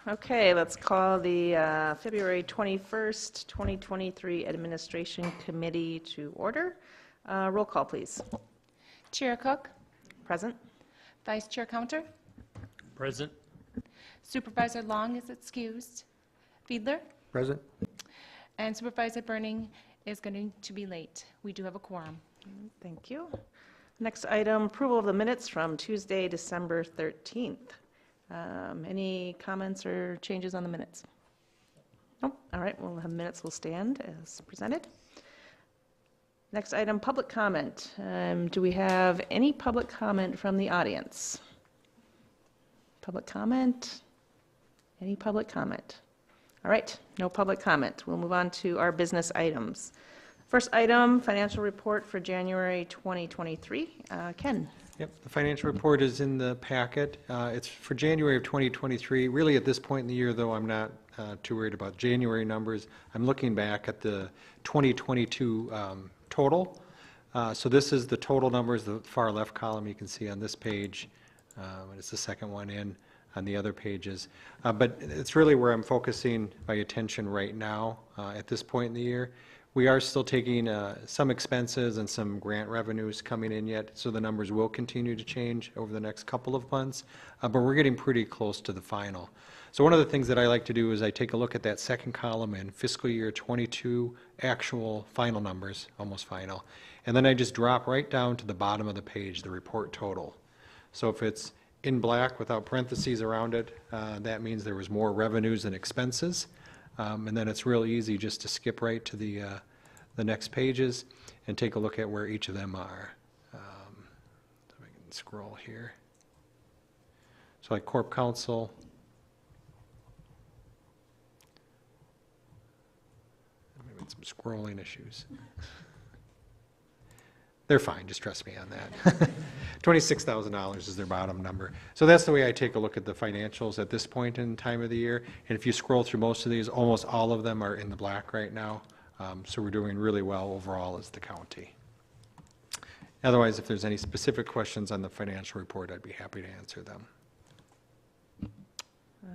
Okay, let's call the February 21st, 2023 Administration Committee to order. Roll call, please. Chair Cook, Present. Vice Chair Counter, Present. Supervisor Long is excused, Fiedler, Present. and Supervisor Burning is going to be late. We do have a quorum. Thank you. Next item, approval of the minutes from Tuesday, December 13th. Any comments or changes on the minutes? Nope. All right, well, the minutes will stand as presented. Next item, public comment. Do we have any public comment from the audience? Public comment? Any public comment? All right, no public comment. We'll move on to our business items. First item, financial report for January 2023. Ken? Yep, the financial report is in the packet. It's for January of 2023. Really, at this point in the year, though, I'm not too worried about January numbers. I'm looking back at the 2022 total. So this is the total numbers, the far left column you can see on this page. And it's the second one in on the other pages. But it's really where I'm focusing my attention right now at this point in the year. We are still taking some expenses and some grant revenues coming in yet, so the numbers will continue to change over the next couple of months, but we're getting pretty close to the final. So one of the things that I like to do is I take a look at that second column in fiscal year 22 actual final numbers, almost final, and then I just drop right down to the bottom of the page, the report total. So if it's in black without parentheses around it, that means there was more revenues than expenses. And then it's real easy just to skip right to the next pages and take a look at where each of them are. So we can scroll here. So like Corp Counsel. Maybe some scrolling issues. They're fine, just trust me on that. $26,000 is their bottom number. So that's the way I take a look at the financials at this point in time of the year. And if you scroll through most of these, almost all of them are in the black right now. So we're doing really well overall as the county. Otherwise, if there's any specific questions on the financial report, I'd be happy to answer them.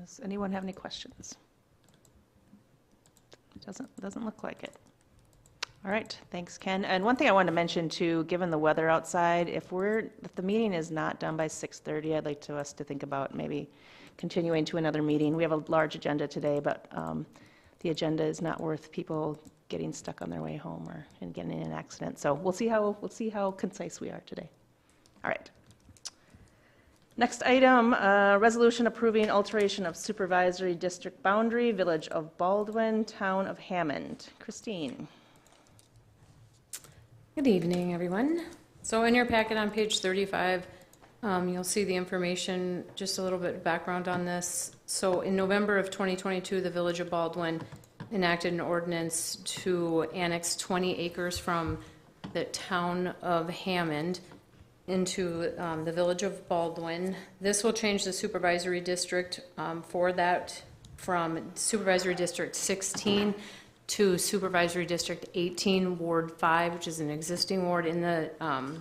Does anyone have any questions? Doesn't look like it. All right, thanks, Ken. And one thing I wanted to mention too, given the weather outside, if the meeting is not done by 6:30, I'd like us to think about maybe continuing to another meeting. We have a large agenda today, but the agenda is not worth people getting stuck on their way home and getting in an accident. So we'll see how concise we are today. All right. Next item, resolution approving alteration of supervisory district boundary, Village of Baldwin, Town of Hammond. Christine. Good evening, everyone. So in your packet on page 35, you'll see the information, just a little bit of background on this. So in November of 2022, the Village of Baldwin enacted an ordinance to annex 20 acres from the Town of Hammond into the Village of Baldwin. This will change the supervisory district for that from Supervisory District 16 to Supervisory District 18, Ward 5, which is an existing ward in the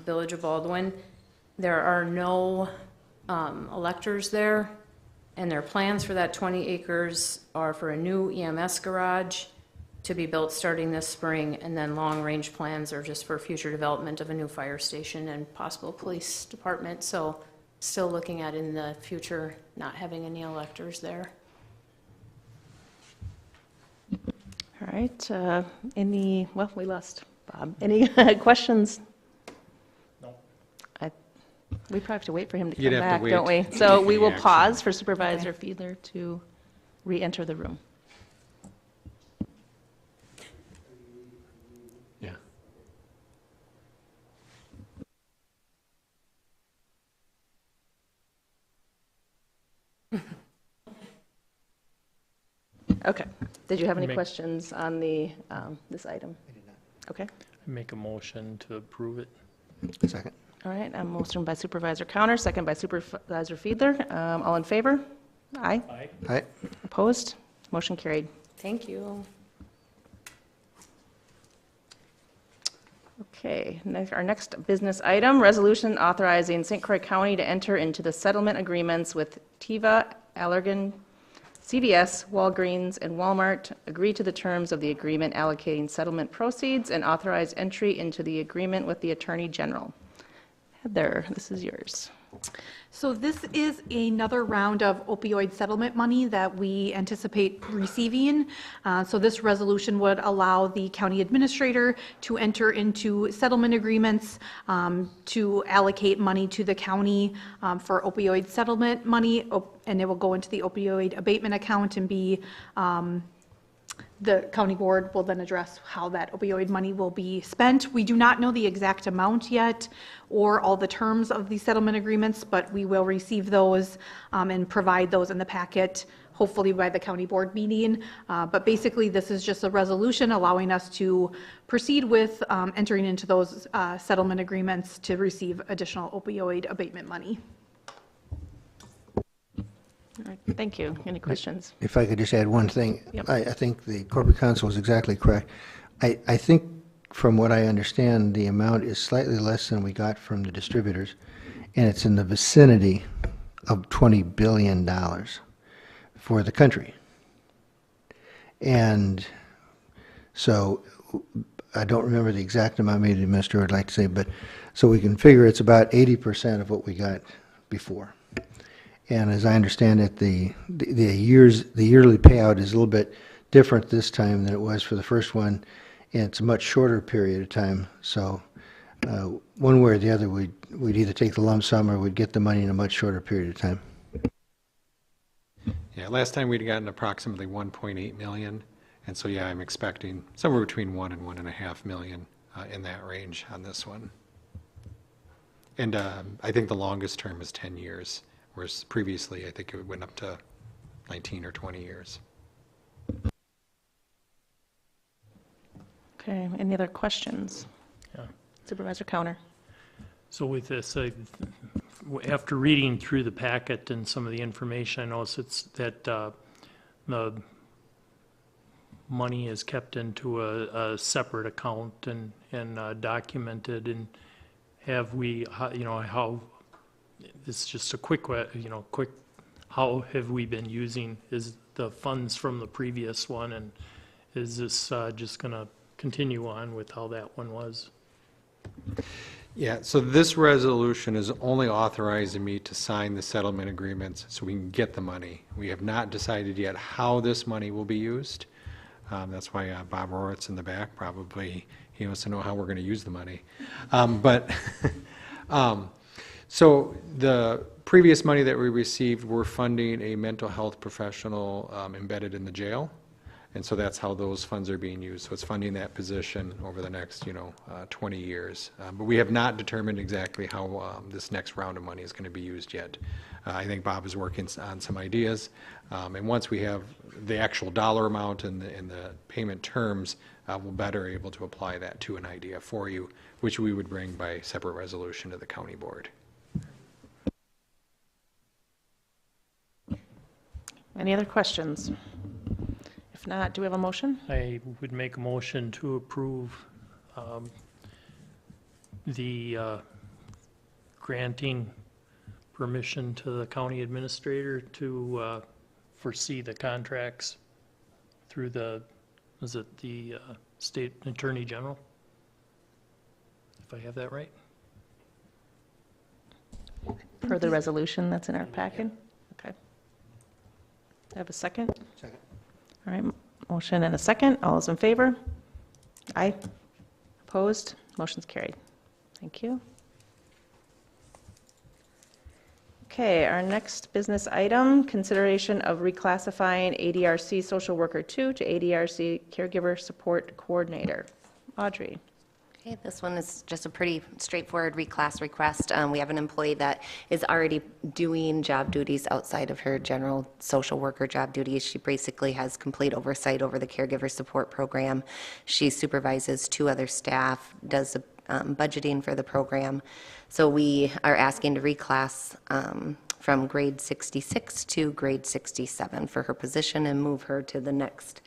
Village of Baldwin. There are no electors there, and their plans for that 20 acres are for a new EMS garage to be built starting this spring, and then long-range plans are just for future development of a new fire station and possible police department. So still looking at in the future not having any electors there. All right, well, we lost Bob. Any questions? No. We probably have to wait for him to You'd come have to back, wait don't we? to So take we any will action. pause for Supervisor Fiedler to re-enter the room. Yeah. Okay. Did you have any Make- questions on this item? I did not. Okay. Make a motion to approve it. Second. All right, a motion by Supervisor Counter, second by Supervisor Fiedler. All in favor? Aye. Aye. Aye. Opposed? Motion carried. Thank you. Okay, our next business item, resolution authorizing St. Croix County to enter into the settlement agreements with Teva, Allergan, CVS, Walgreens, and Walmart agree to the terms of the agreement allocating settlement proceeds and authorize entry into the agreement with the Attorney General. Heather, this is yours. So this is another round of opioid settlement money that we anticipate receiving. So this resolution would allow the county administrator to enter into settlement agreements to allocate money to the county for opioid settlement money, and it will go into the opioid abatement account and be the county board will then address how that opioid money will be spent. We do not know the exact amount yet or all the terms of the settlement agreements, but we will receive those and provide those in the packet, hopefully by the county board meeting. But basically, this is just a resolution allowing us to proceed with entering into those settlement agreements to receive additional opioid abatement money. All right, thank you. Any questions? If I could just add one thing. Yep. I think the corporate counsel is exactly correct. I think from what I understand, the amount is slightly less than we got from the distributors, and it's in the vicinity of $20 billion for the country. And so I don't remember the exact amount, maybe the administrator would like to say, but so we can figure it's about 80% of what we got before. And as I understand it, the yearly payout is a little bit different this time than it was for the first one, and it's a much shorter period of time. So one way or the other, we'd either take the lump sum or we'd get the money in a much shorter period of time. Yeah, last time we'd gotten approximately 1.8 million, and so yeah, I'm expecting somewhere between 1 and 1.5 million in that range on this one. And I think the longest term is 10 years. Whereas previously, I think it went up to 19 or 20 years. Okay, any other questions? Yeah. Supervisor Counter. So with this, after reading through the packet and some of the information, I noticed it's that the money is kept into a separate account and documented. And have we, how, it's just a quick, how have we been using the funds from the previous one, and is this just going to continue on with how that one was? Yeah, so this resolution is only authorizing me to sign the settlement agreements so we can get the money. We have not decided yet how this money will be used. That's why Bob Roritz in the back, probably he wants to know how we're going to use the money. So the previous money that we received, we're funding a mental health professional embedded in the jail. And so that's how those funds are being used. So it's funding that position over the next, 20 years. But we have not determined exactly how this next round of money is going to be used yet. I think Bob is working on some ideas. And once we have the actual dollar amount and the payment terms, we'll better able to apply that to an idea for you, which we would bring by separate resolution to the county board. Any other questions? If not, do we have a motion? I would make a motion to approve the granting permission to the county administrator to foresee the contracts through the state attorney general? If I have that right? Per the resolution that's in our packet? Okay. I have a second? Second. All right, motion and a second. All those in favor? Aye. Opposed? Motion's carried. Thank you. Okay, our next business item, consideration of reclassifying ADRC Social Worker 2 to ADRC Caregiver Support Coordinator. Audrey. Okay, this one is just a pretty straightforward reclass request. We have an employee that is already doing job duties outside of her general social worker job duties. She basically has complete oversight over the caregiver support program. She supervises 2 other staff, does the budgeting for the program. So we are asking to reclass from grade 66 to grade 67 for her position and move her to the next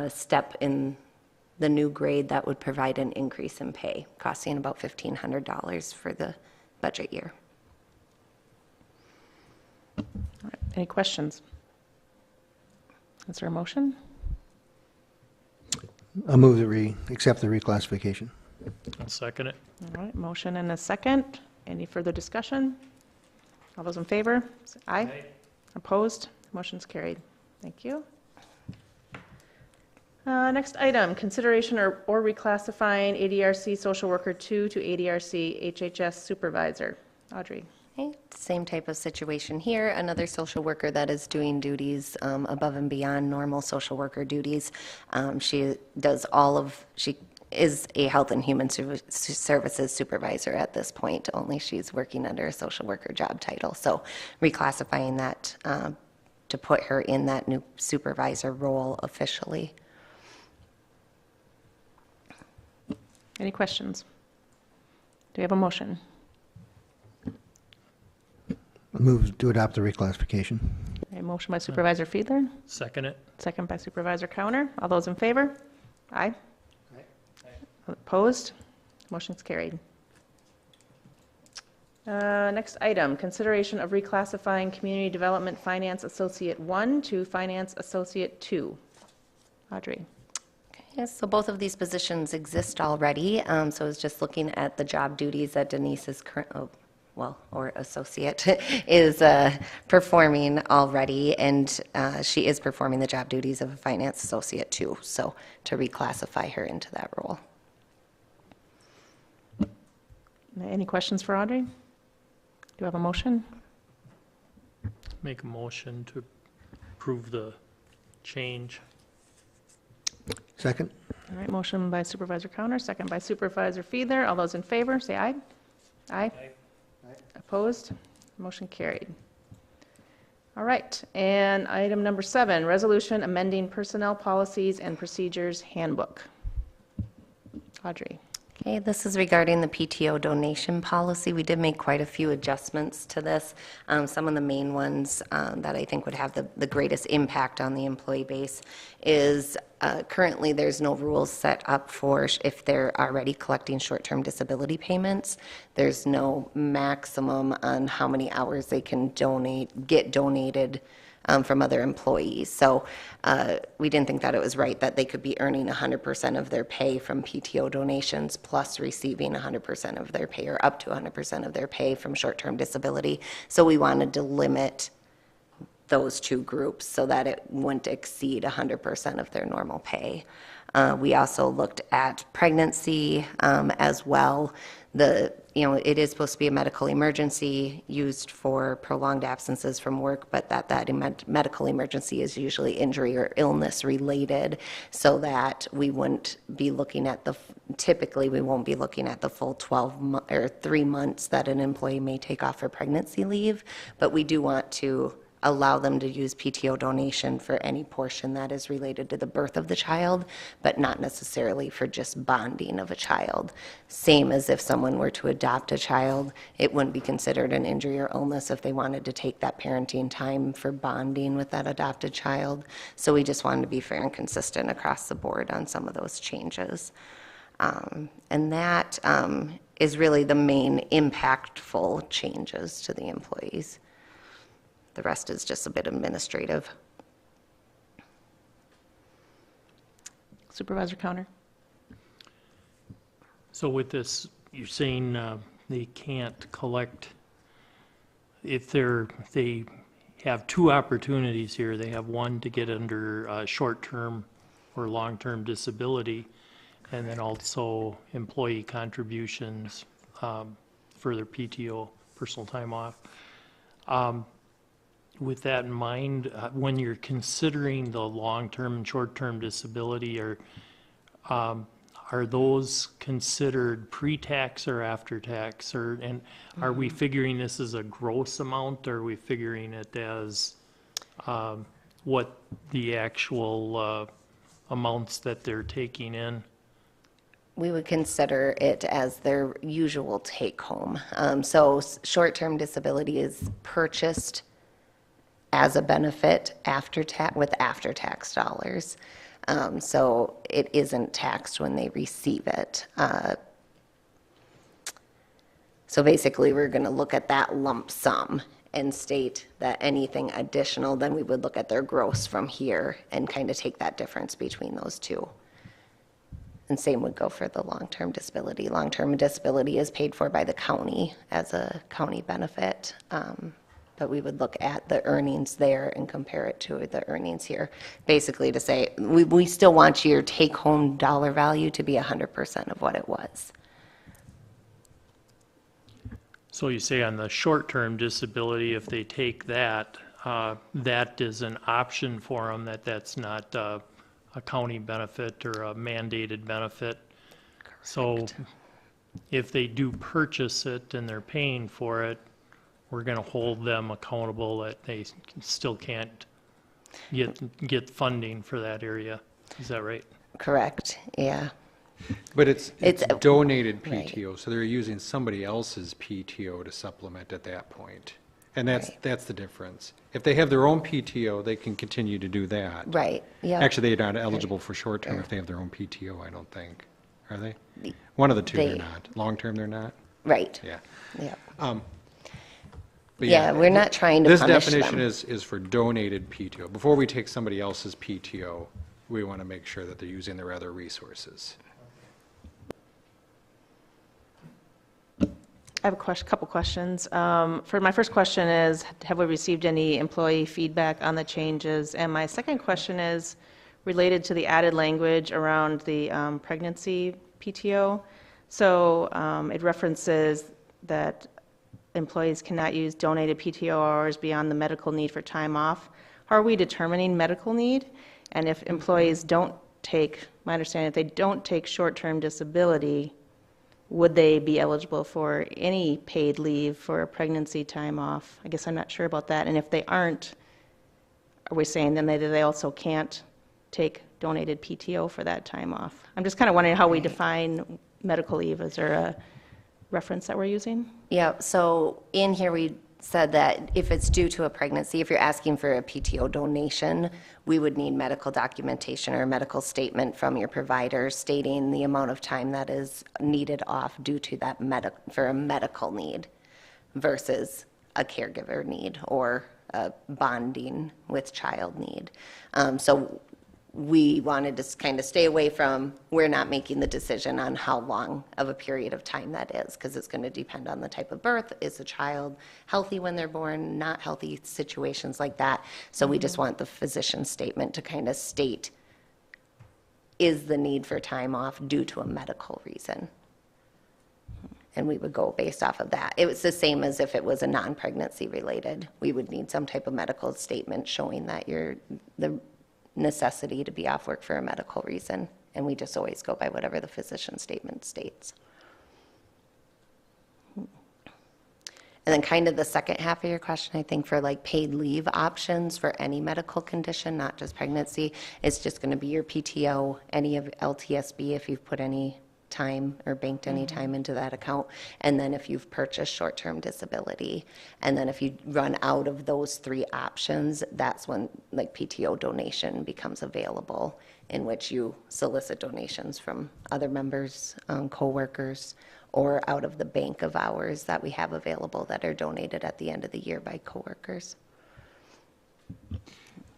step in the new grade that would provide an increase in pay, costing about $1,500 for the budget year. All right, any questions? Is there a motion? I move that we accept the reclassification. I'll second it. All right, motion and a second. Any further discussion? All those in favor? Say aye. Opposed? Motion's carried. Thank you. Next item, consideration or reclassifying ADRC Social Worker 2 to ADRC HHS Supervisor. Audrey. Okay, same type of situation here, another social worker that is doing duties above and beyond normal social worker duties. She is a health and human services supervisor at this point, only she's working under a social worker job title. So reclassifying that to put her in that new supervisor role officially. Any questions? Do we have a motion? I move to adopt the reclassification. A motion by Supervisor Fiedler, Second it. second by Supervisor Cowner. All those in favor? Aye. Opposed? Motion's carried. Next item, consideration of reclassifying Community Development Finance Associate 1 to Finance Associate 2. Audrey. Yes, so both of these positions exist already. So I was just looking at the job duties that Denise is or associate is performing already, and she is performing the job duties of a finance associate too. So to reclassify her into that role. Any questions for Audrey? Do you have a motion? Make a motion to approve the change. Second? All right, motion by Supervisor Cowner, second by Supervisor Fiedler. All those in favor, say aye. Aye. Opposed? Motion carried. All right, and item number 7, resolution amending personnel policies and procedures handbook. Audrey. Okay, this is regarding the PTO donation policy. We did make quite a few adjustments to this. Some of the main ones that I think would have the greatest impact on the employee base is currently there's no rules set up for if they're already collecting short-term disability payments. There's no maximum on how many hours they can get donated from other employees. So we didn't think that it was right that they could be earning 100% of their pay from PTO donations plus receiving 100% of their pay or up to 100% of their pay from short-term disability. So we wanted to limit those two groups so that it wouldn't exceed 100% of their normal pay. We also looked at pregnancy as well. It is supposed to be a medical emergency used for prolonged absences from work, but that medical emergency is usually injury or illness related, so that we wouldn't be looking at typically we won't be looking at the full 3 months that an employee may take off for pregnancy leave, but we do want to allow them to use PTO donation for any portion that is related to the birth of the child, but not necessarily for just bonding of a child. Same as if someone were to adopt a child, it wouldn't be considered an injury or illness if they wanted to take that parenting time for bonding with that adopted child. So we just wanted to be fair and consistent across the board on some of those changes. And that is really the main impactful changes to the employees. The rest is just a bit administrative. Supervisor Cowner. So with this, you're saying they can't collect, if they have 2 opportunities here. They have one to get under short-term or long-term disability, and then also employee contributions for their PTO, personal time off. With that in mind, when you're considering the long-term and short-term disability, are those considered pre-tax or after-tax? And are we figuring this as a gross amount, or are we figuring it as what the actual amounts that they're taking in? We would consider it as their usual take-home. So short-term disability is purchased as a benefit with after-tax dollars. So it isn't taxed when they receive it. So basically, we're going to look at that lump sum and state that anything additional, then we would look at their gross from here and kind of take that difference between those two. And same would go for the long-term disability. Long-term disability is paid for by the county as a county benefit. But we would look at the earnings there and compare it to the earnings here. Basically to say, we still want your take-home dollar value to be 100% of what it was. So you say on the short-term disability, if they take that, that is an option for them, that's not a county benefit or a mandated benefit. So if they do purchase it and they're paying for it, we're going to hold them accountable that they still can't get funding for that area. Is that right? Correct, yeah. But it's donated right. PTO, so they're using somebody else's PTO to supplement at that point. And that's the difference. If they have their own PTO, they can continue to do that. Right, yeah. Actually, they're not eligible for short-term if they have their own PTO, I don't think. Are they? One of the two, they're not. Long-term, they're not? Right, Yeah. yeah. But Yeah, we're not trying to punish them. This definition is for donated PTO. Before we take somebody else's PTO, we want to make sure that they're using their other resources. I have a couple questions. For my first question is, have we received any employee feedback on the changes? And my second question is related to the added language around the pregnancy PTO. So it references that employees cannot use donated PTO hours beyond the medical need for time off. How are we determining medical need? And if employees don't take, my understanding, if they don't take short-term disability, would they be eligible for any paid leave for a pregnancy time off? I guess I'm not sure about that. And if they aren't, are we saying then they also can't take donated PTO for that time off? I'm just kind of wondering how we define medical leave. Is there a reference that we're using? Yeah, so in here we said that if it's due to a pregnancy, if you're asking for a PTO donation, we would need medical documentation or a medical statement from your provider stating the amount of time that is needed off due to that for a medical need versus a caregiver need or a bonding with child need. So we wanted to kind of stay away from, we're not making the decision on how long of a period of time that is, because it's going to depend on the type of birth. Is the child healthy when they're born, not healthy, situations like that. So we just want the physician statement to kind of state, is the need for time off due to a medical reason? And we would go based off of that. It was the same as if it was a non-pregnancy related. We would need some type of medical statement showing that the necessity to be off work for a medical reason, and we just always go by whatever the physician statement states. And then kind of the second half of your question, I think for like paid leave options for any medical condition, not just pregnancy, it's just going to be your PTO, any of LTSB if you've put any time or banked any time into that account, and then if you've purchased short-term disability, and then if you run out of those three options, that's when like PTO donation becomes available, in which you solicit donations from other members, co-workers, or out of the bank of hours that we have available that are donated at the end of the year by co-workers.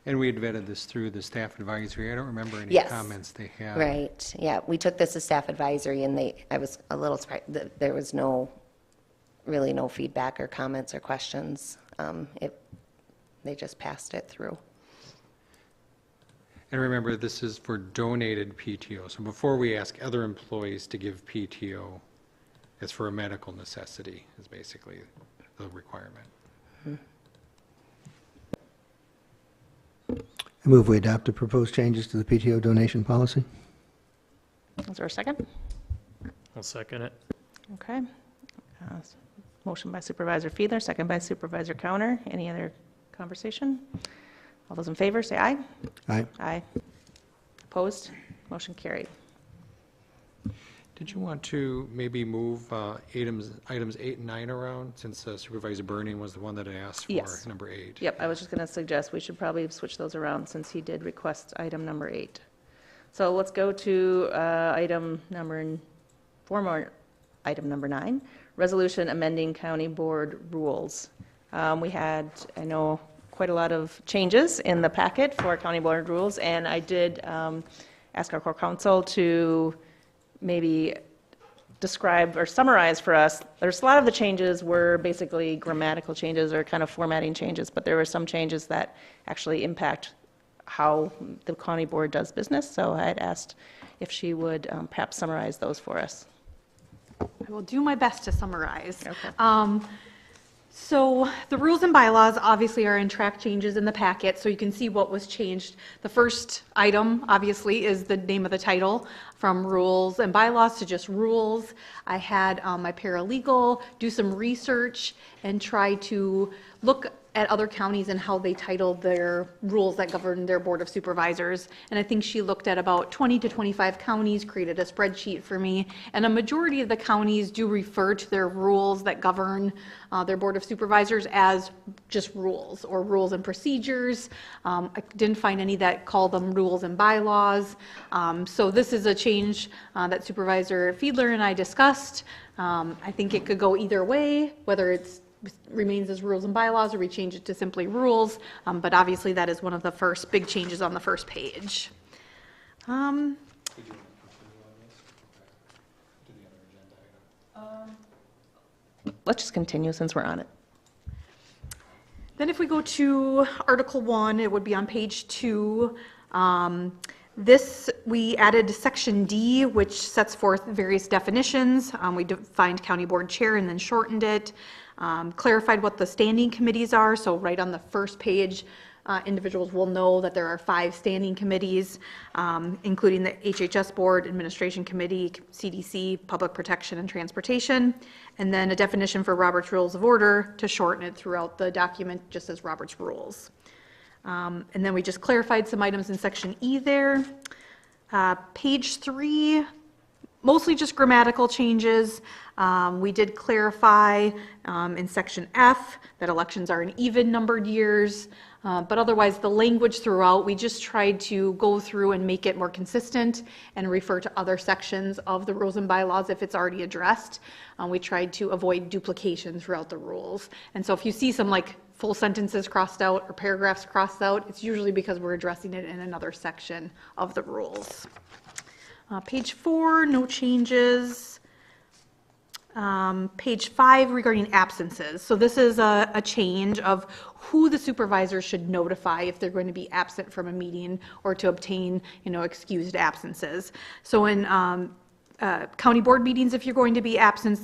And we had vetted this through the staff advisory. I don't remember any Yes. comments they had. Right, yeah, we took this as staff advisory, and I was a little surprised that there was really no feedback or comments or questions. They just passed it through. And remember, this is for donated PTO. So before we ask other employees to give PTO, it's for a medical necessity, is basically the requirement. I move we adopt the proposed changes to the PTO donation policy. Is there a second? I'll second it. Okay. Motion by Supervisor Fiedler, second by Supervisor Cowner. Any other conversation? All those in favor, say aye. Aye. Aye. Opposed? Motion carried. Did you want to maybe move items 8 and 9 around, since Supervisor Burning was the one that asked for Yes. number 8? Yep, I was just going to suggest we should probably switch those around since he did request item number 8. So let's go to item number 9, resolution amending county board rules. We had, I know, quite a lot of changes in the packet for county board rules, and I did ask our core counsel to maybe describe or summarize for us. There's a lot of the changes were basically grammatical changes or kind of formatting changes, but there were some changes that actually impact how the county board does business, so I had asked if she would perhaps summarize those for us. I will do my best to summarize. Okay. So the rules and bylaws obviously are in track changes in the packet, so you can see what was changed. The first item, obviously, is the name of the title, from rules and bylaws to just rules. I had my paralegal do some research and try to look at other counties and how they titled their rules that govern their Board of Supervisors. And I think she looked at about 20 to 25 counties, created a spreadsheet for me, and a majority of the counties do refer to their rules that govern their Board of Supervisors as just rules or rules and procedures. I didn't find any that call them rules and bylaws. So this is a change that Supervisor Fiedler and I discussed. I think it could go either way, whether it's remains as rules and bylaws or we change it to simply rules, but obviously that is one of the first big changes on the first page. Let's just continue since we're on it. Then if we go to Article 1, it would be on page 2. This, we added Section D, which sets forth various definitions. We defined county board chair and then shortened it. Clarified what the standing committees are, so right on the first page, individuals will know that there are 5 standing committees, including the HHS Board, Administration Committee, CDC, Public Protection, and Transportation, and then a definition for Robert's Rules of Order to shorten it throughout the document, just as Robert's Rules. And then we just clarified some items in Section E there. Page 3, mostly just grammatical changes. We did clarify in Section F that elections are in even numbered years, but otherwise the language throughout, we just tried to go through and make it more consistent and refer to other sections of the rules and bylaws if it's already addressed. We tried to avoid duplication throughout the rules. And so if you see some like full sentences crossed out or paragraphs crossed out, it's usually because we're addressing it in another section of the rules. Page 4, no changes. Page 5 regarding absences. So this is a change of who the supervisor should notify if they're going to be absent from a meeting or to obtain, excused absences. So in county board meetings, if you're going to be absent,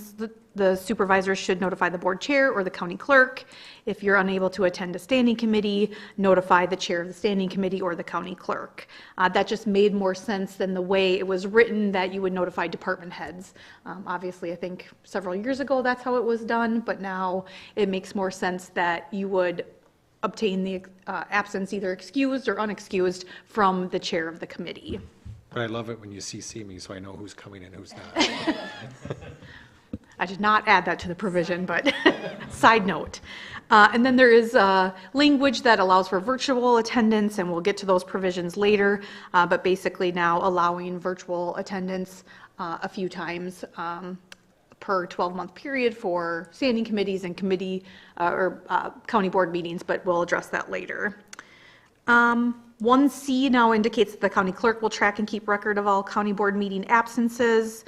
the supervisor should notify the board chair or the county clerk. If you're unable to attend a standing committee, notify the chair of the standing committee or the county clerk. That just made more sense than the way it was written that you would notify department heads. Obviously, I think several years ago that's how it was done, but now it makes more sense that you would obtain the absence either excused or unexcused from the chair of the committee. But I love it when you CC me so I know who's coming and who's not. I did not add that to the provision, but side note. And then there is language that allows for virtual attendance, and we'll get to those provisions later, but basically now allowing virtual attendance a few times per 12-month period for standing committees and committee or county board meetings, but we'll address that later. 1C now indicates that the county clerk will track and keep record of all county board meeting absences.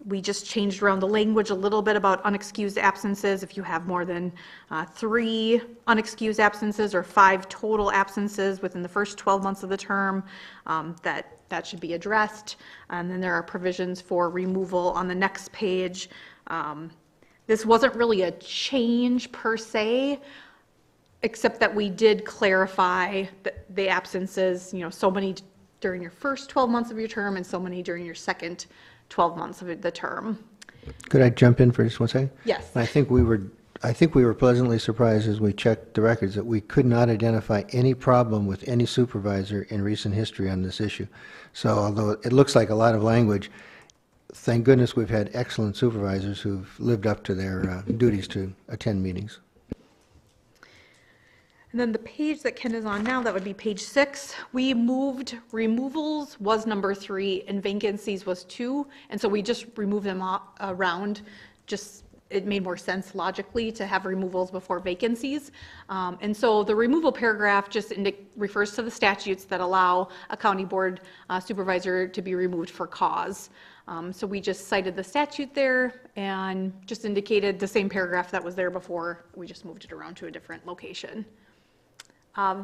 We just changed around the language a little bit about unexcused absences. If you have more than 3 unexcused absences or 5 total absences within the first 12 months of the term, that should be addressed. And then there are provisions for removal on the next page. This wasn't really a change per se, except that we did clarify the absences, so many during your first 12 months of your term and so many during your second 12 months of the term. Could I jump in for just one second? Yes. I think we were pleasantly surprised as we checked the records that we could not identify any problem with any supervisor in recent history on this issue. So although it looks like a lot of language, thank goodness we've had excellent supervisors who've lived up to their duties to attend meetings. And then the page that Ken is on now, that would be page 6. We moved removals was number 3 and vacancies was 2. And so we just removed them around just it made more sense logically to have removals before vacancies. And so the removal paragraph just refers to the statutes that allow a county board supervisor to be removed for cause. So we just cited the statute there and just indicated the same paragraph that was there before. We just moved it around to a different location.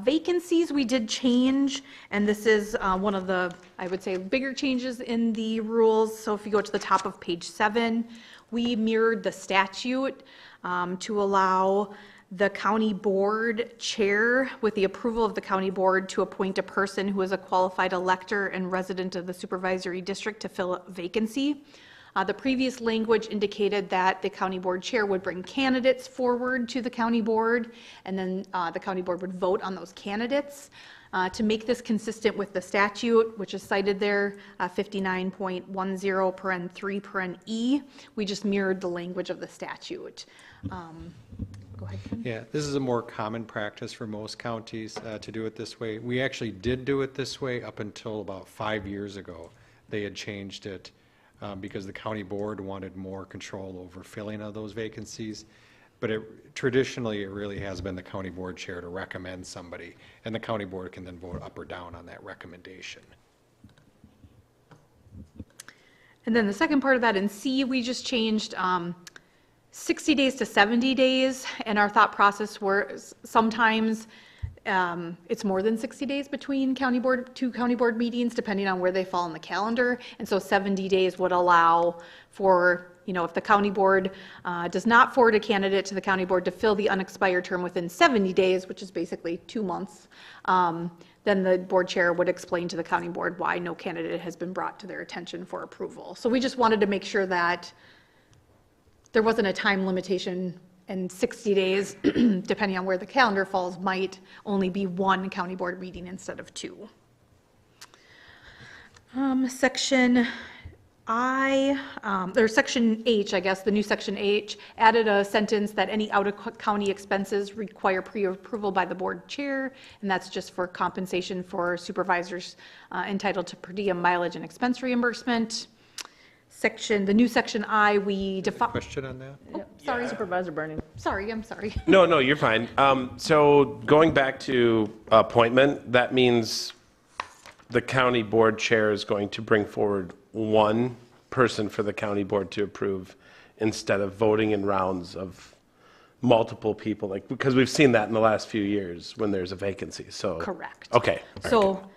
Vacancies we did change, and this is one of the, I would say, bigger changes in the rules. So if you go to the top of page 7, we mirrored the statute to allow the county board chair, with the approval of the county board, to appoint a person who is a qualified elector and resident of the supervisory district to fill a vacancy. The previous language indicated that the county board chair would bring candidates forward to the county board, and then the county board would vote on those candidates. To make this consistent with the statute, which is cited there, 59.10 paren 3 paren E, we just mirrored the language of the statute. Go ahead, Ken. Yeah, this is a more common practice for most counties to do it this way. We actually did do it this way up until about 5 years ago. They had changed it because the county board wanted more control over filling of those vacancies. But traditionally, it really has been the county board chair to recommend somebody, and the county board can then vote up or down on that recommendation. And then the second part of that in C, we just changed 60 days to 70 days, and our thought process was sometimes it's more than 60 days between two county board meetings, depending on where they fall on the calendar. And so 70 days would allow for, if the county board does not forward a candidate to the county board to fill the unexpired term within 70 days, which is basically 2 months, then the board chair would explain to the county board why no candidate has been brought to their attention for approval. So we just wanted to make sure that there wasn't a time limitation, and 60 days, depending on where the calendar falls, might only be 1 county board meeting instead of 2. Section Section H, I guess, the new Section H, added a sentence that any out-of-county expenses require pre-approval by the board chair, and that's just for compensation for supervisors entitled to per diem mileage and expense reimbursement. The new Section I, we define. Question on that? Sorry, Supervisor Burning. sorry, I'm sorry. No, you're fine. So going back to appointment, that means the county board chair is going to bring forward 1 person for the county board to approve instead of voting in rounds of multiple people, because we've seen that in the last few years when there's a vacancy. So Correct. Okay. So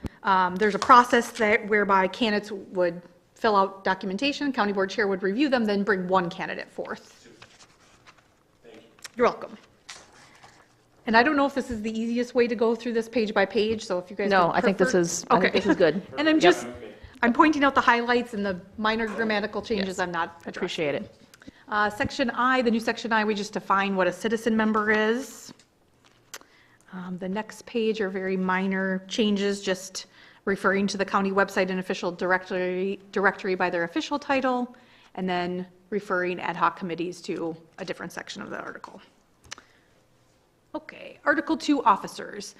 there's a process whereby candidates would fill out documentation, county board chair would review them, then bring 1 candidate forth. Thank you. You're welcome. And I don't know if this is the easiest way to go through this page by page, so if you guys No, would I think this prefer- is, I think this is good. And I'm pointing out the highlights and the minor grammatical changes I'm not addressing. Appreciate it. Section I, the new Section I, we just define what a citizen member is. The next page are very minor changes, just referring to the county website and official directory by their official title, and then referring ad hoc committees to a different section of the article. Okay, Article 2, officers.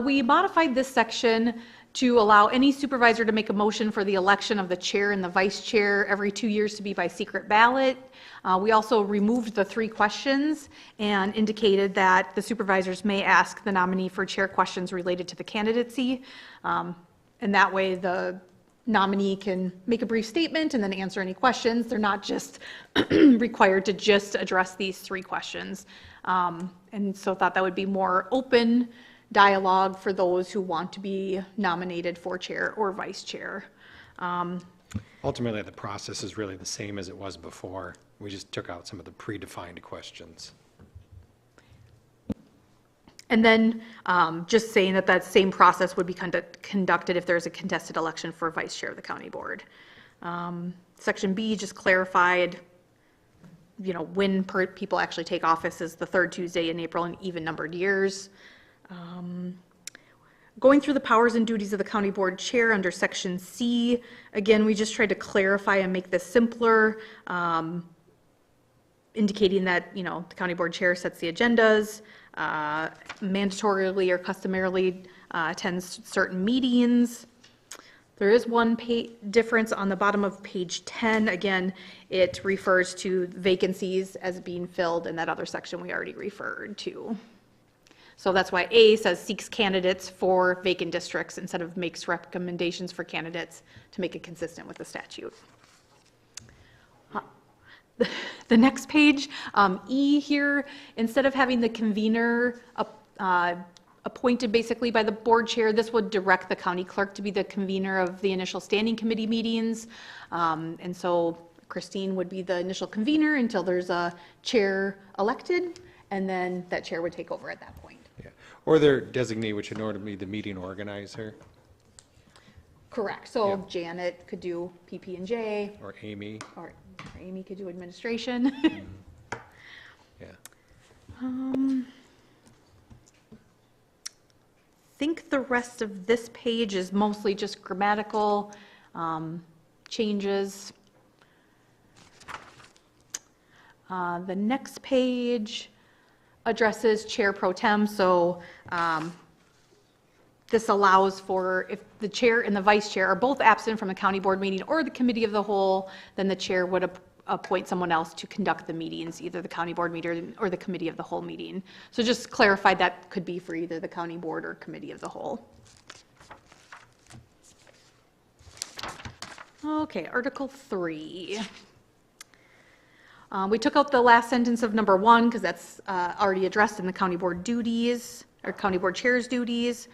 We modified this section to allow any supervisor to make a motion for the election of the chair and the vice chair every 2 years to be by secret ballot. We also removed the 3 questions and indicated that the supervisors may ask the nominee for chair questions related to the candidacy. And that way the nominee can make a brief statement and then answer any questions. They're not just required to just address these 3 questions. And so thought that would be more open dialogue for those who want to be nominated for chair or vice chair. Ultimately, the process is really the same as it was before. We just took out some of the predefined questions. And then just saying that same process would be conducted if there's a contested election for vice chair of the county board. Section B just clarified, when people actually take office is the 3rd Tuesday in April in even numbered years. Going through the powers and duties of the county board chair under Section C, again, we just tried to clarify and make this simpler, indicating that, the county board chair sets the agendas, mandatorily or customarily attends certain meetings. There is one difference on the bottom of page 10. Again, it refers to vacancies as being filled in that other section we already referred to. So that's why A says seeks candidates for vacant districts instead of makes recommendations for candidates, to make it consistent with the statute. The next page, E here, instead of having the convener appointed basically by the board chair, this would direct the county clerk to be the convener of the initial standing committee meetings. And so Christine would be the initial convener until there's a chair elected, and then that chair would take over at that point. Yeah. Or their designee, which would normally be the meeting organizer, Correct. So Yeah. Janet could do PP&J, or Amy. or Amy could do administration. Yeah. Think the rest of this page is mostly just grammatical changes. The next page addresses chair pro tem, so this allows for, if the chair and the vice chair are both absent from a county board meeting or the committee of the whole, then the chair would appoint someone else to conduct the meetings, either the county board meeting or the committee of the whole meeting. So just clarify that could be for either the county board or committee of the whole. Okay, Article 3. We took out the last sentence of number 1 because that's already addressed in the county board duties, or county board chair's duties.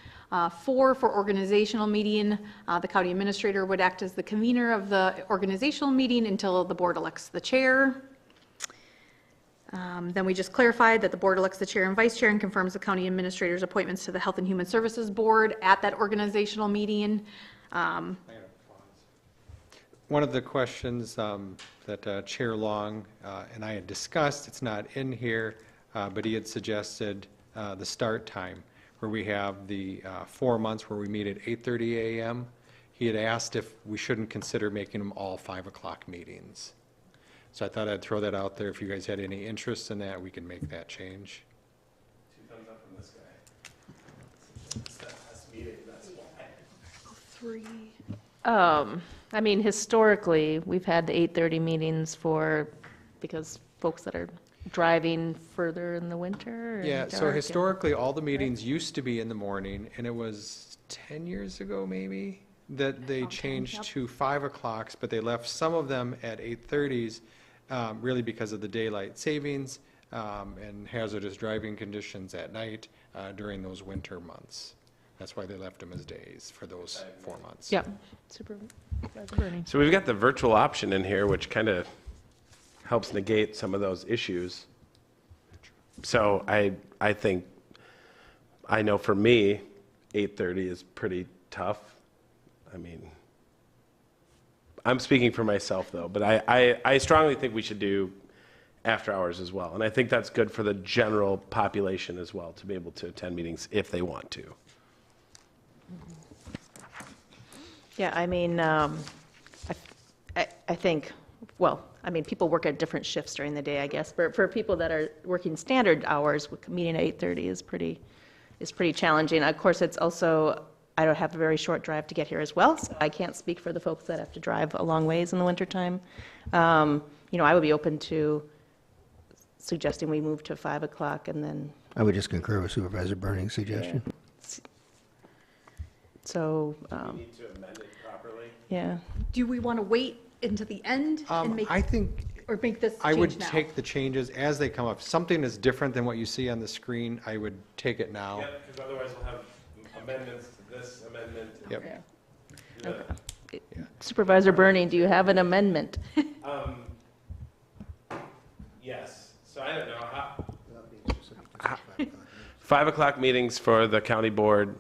4, for organizational meeting, the county administrator would act as the convener of the organizational meeting until the board elects the chair. Then we just clarified that the board elects the chair and vice chair and confirms the county administrator's appointments to the Health and Human Services Board at that organizational meeting. One of the questions that Chair Long and I had discussed, it's not in here, but he had suggested the start time, where we have the 4 months where we meet at 8:30 a.m. He had asked if we shouldn't consider making them all 5 o'clock meetings. So I thought I'd throw that out there. If you guys had any interest in that, we can make that change. 2 thumbs up from this guy. It's that last meeting, that's why. 3. I mean, historically, we've had the 8:30 meetings because folks that are driving further in the winter. Yeah, and so dark historically, all the meetings used to be in the morning, and it was 10 years ago, maybe, that they changed to 5 o'clocks, but they left some of them at 8:30s, really because of the daylight savings and hazardous driving conditions at night during those winter months. That's why they left them as days for those 4 months. Yeah, Supervisor Bernie. So we've got the virtual option in here, which kind of helps negate some of those issues. So I think, I know for me, 8:30 is pretty tough. I mean, I'm speaking for myself though, but I strongly think we should do after hours as well. And I think that's good for the general population as well, to be able to attend meetings if they want to. Yeah, I mean, I think, well, I mean, people work at different shifts during the day, I guess. For people that are working standard hours, meeting at 8:30 is pretty challenging. Of course, it's also, I don't have a very short drive to get here as well, so I can't speak for the folks that have to drive a long ways in the wintertime. You know, I would be open to suggesting we move to 5 o'clock and then, I would just concur with Supervisor Burning's suggestion. so, We need to amend it properly. yeah. Do we want to wait until the end and make, I think or make this I would change now? take the changes as they come up. If something is different than what you see on the screen, I would take it now. Yeah, because otherwise we'll have amendments to this amendment. Yep. Yeah. Supervisor Bernie, do you have an amendment? Yes, so I don't know, 5 o'clock meetings for the county board,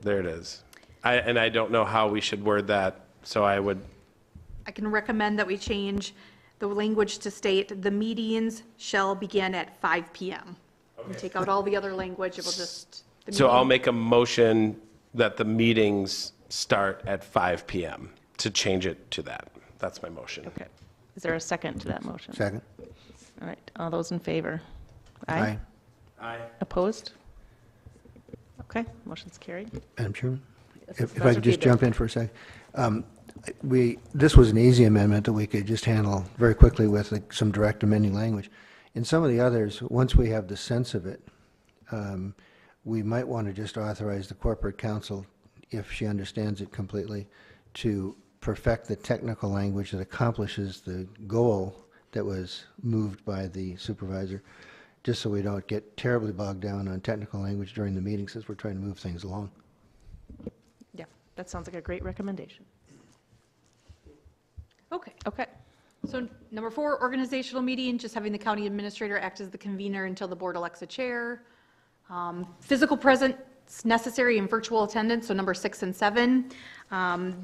there it is. And I don't know how we should word that, so I would, I can recommend that we change the language to state, the meetings shall begin at 5 PM. And take out all the other language, it will just. the so I'll meeting- make a motion that the meetings start at 5 PM to change it to that. That's my motion. Okay. Is there a second to that motion? Second? All right, all those in favor? Aye. Opposed? Okay, motion's carried. Madam Chairman? If I could just jump in for a sec. This was an easy amendment that we could just handle very quickly with some direct amending language. In some of the others, once we have the sense of it, we might want to just authorize the corporate counsel, if she understands it completely, to perfect the technical language that accomplishes the goal that was moved by the supervisor, just so we don't get terribly bogged down on technical language during the meeting, since we're trying to move things along. Yeah, that sounds like a great recommendation. Okay. Okay. So number 4, organizational meeting, just having the county administrator act as the convener until the board elects a chair. Physical presence necessary in virtual attendance, so number 6 and 7.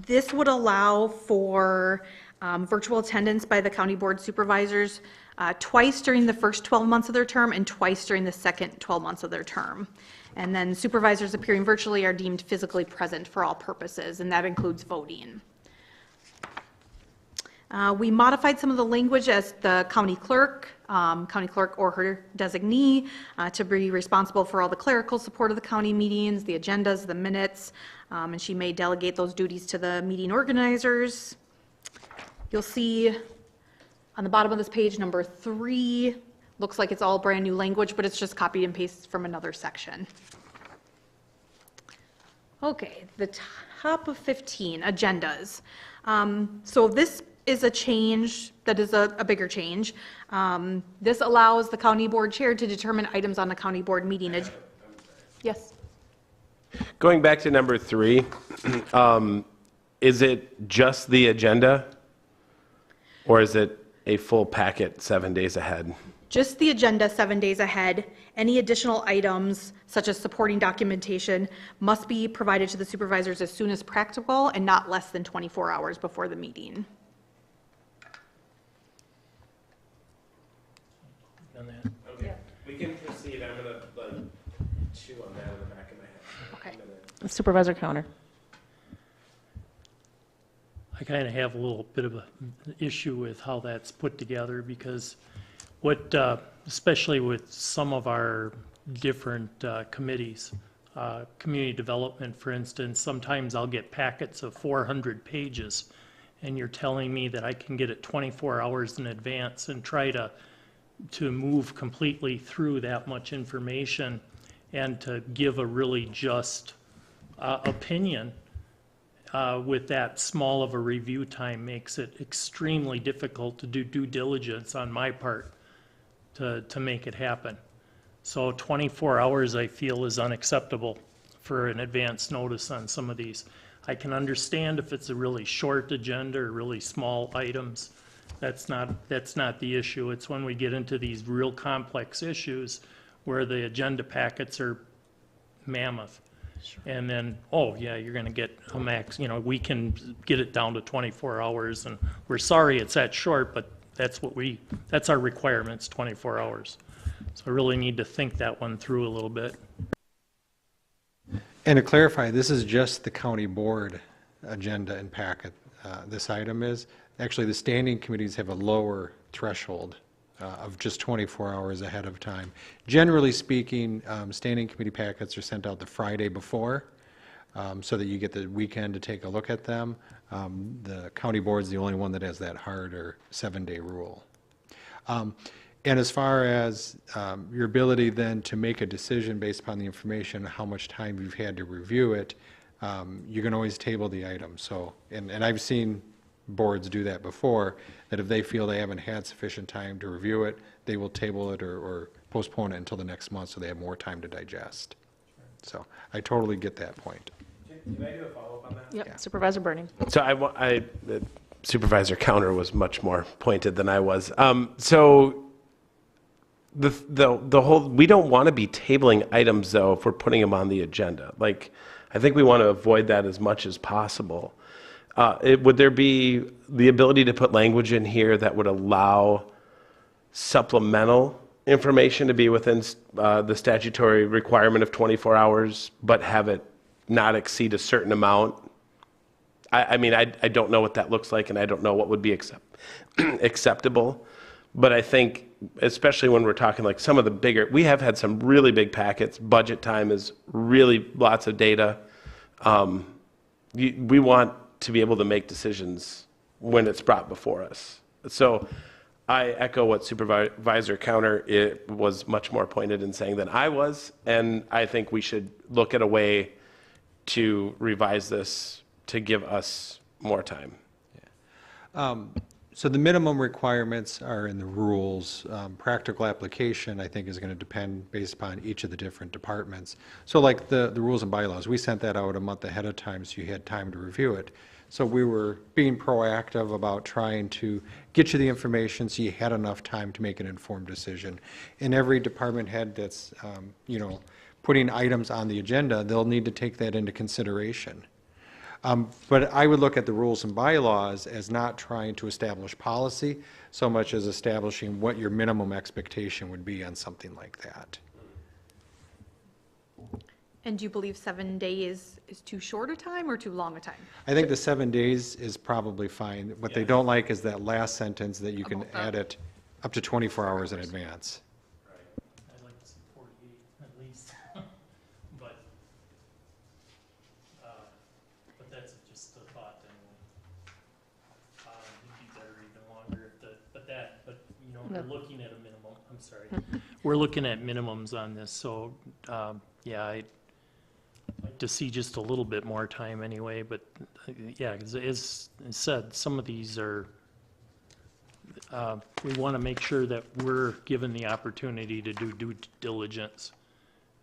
This would allow for virtual attendance by the county board supervisors twice during the first 12 months of their term and twice during the second 12 months of their term. And then supervisors appearing virtually are deemed physically present for all purposes, and that includes voting. We modified some of the language as the county clerk or her designee to be responsible for all the clerical support of the county meetings, the agendas, the minutes, and she may delegate those duties to the meeting organizers. You'll see on the bottom of this page, number 3, looks like it's all brand new language, but it's just copied and pasted from another section. Okay, the top of 15, agendas. So this is a change that is a bigger change. This allows the county board chair to determine items on the county board meeting. Yes. Going back to number 3, is it just the agenda? Or is it a full packet 7 days ahead? Just the agenda 7 days ahead. Any additional items, such as supporting documentation, must be provided to the supervisors as soon as practical and not less than 24 hours before the meeting. Okay. We can proceed. I'm going to chew on that in the back of my head. Okay. Supervisor Counter. I kind of have a little bit of an issue with how that's put together, because especially with some of our different committees, community development, for instance, sometimes I'll get packets of 400 pages, and you're telling me that I can get it 24 hours in advance and try to move completely through that much information and to give a really just opinion with that small of a review time makes it extremely difficult to do due diligence on my part to make it happen. So 24 hours I feel is unacceptable for an advance notice on some of these. I can understand if it's a really short agenda or really small items. That's not the issue. It's when we get into these real complex issues where the agenda packets are mammoth. And then, oh yeah, you're going to get a max, we can get it down to 24 hours, and we're sorry it's that short, but that's our requirements, 24 hours. So I really need to think that one through a little bit. And to clarify, this is just the county board agenda and packet. This item is, actually the standing committees have a lower threshold of just 24 hours ahead of time. Generally speaking, standing committee packets are sent out the Friday before, so that you get the weekend to take a look at them. The county board's the only one that has that harder 7-day rule. And as far as your ability then to make a decision based upon the information, how much time you've had to review it, you can always table the item. So, and I've seen boards do that before, that if they feel they haven't had sufficient time to review it, they will table it or postpone it until the next month so they have more time to digest. So I totally get that point. Can I do a follow-up on that? Yep. Yeah. Supervisor Burning. So the Supervisor Counter was much more pointed than I was. So the whole, we don't want to be tabling items though if we're putting them on the agenda. I think we want to avoid that as much as possible. Would there be the ability to put language in here that would allow supplemental information to be within the statutory requirement of 24 hours, but have it not exceed a certain amount? I mean, I don't know what that looks like, and I don't know what would be acceptable. But I think, especially when we're talking like some of the bigger, we have had some really big packets. Budget time is really lots of data. we want to be able to make decisions when it's brought before us. So I echo what Supervisor Counter was much more pointed in saying than I was, and I think we should look at a way to revise this to give us more time. So the minimum requirements are in the rules. Practical application, I think, is going to depend based upon each of the different departments. So like the rules and bylaws, we sent that out a month ahead of time so you had time to review it. So we were being proactive about trying to get you the information so you had enough time to make an informed decision. And every department head that's, putting items on the agenda, they'll need to take that into consideration. But I would look at the rules and bylaws as not trying to establish policy so much as establishing what your minimum expectation would be on something like that. And do you believe 7 days is too short a time or too long a time? I think the 7 days is probably fine. What they don't like is that last sentence that you can About that. add it up to 24 hours in advance. I'd like to see 48 at least, but that's just a thought anyway. It'd be better even longer if we're looking at a minimum, I'm sorry. We're looking at minimums on this, so, yeah, I'd like to see just a little bit more time anyway, but, yeah, 'cause as said, some of these are, we want to make sure that we're given the opportunity to do due diligence.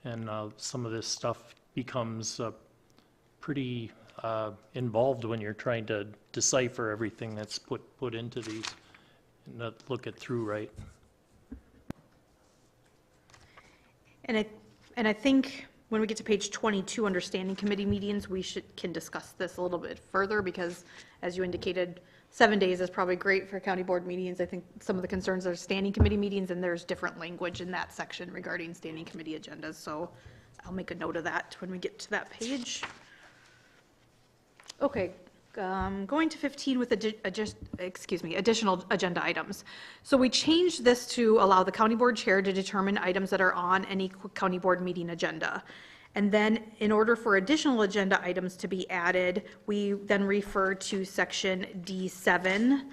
And some of this stuff becomes pretty involved when you're trying to decipher everything that's put into these and not look it through right. And I think when we get to page 22, under standing committee meetings, we can discuss this a little bit further because, as you indicated, 7 days is probably great for county board meetings. I think some of the concerns are standing committee meetings, and there's different language in that section regarding standing committee agendas. So I'll make a note of that when we get to that page. Okay, going to 15 with additional agenda items. So we changed this to allow the county board chair to determine items that are on any county board meeting agenda. And then in order for additional agenda items to be added, we then refer to section D7,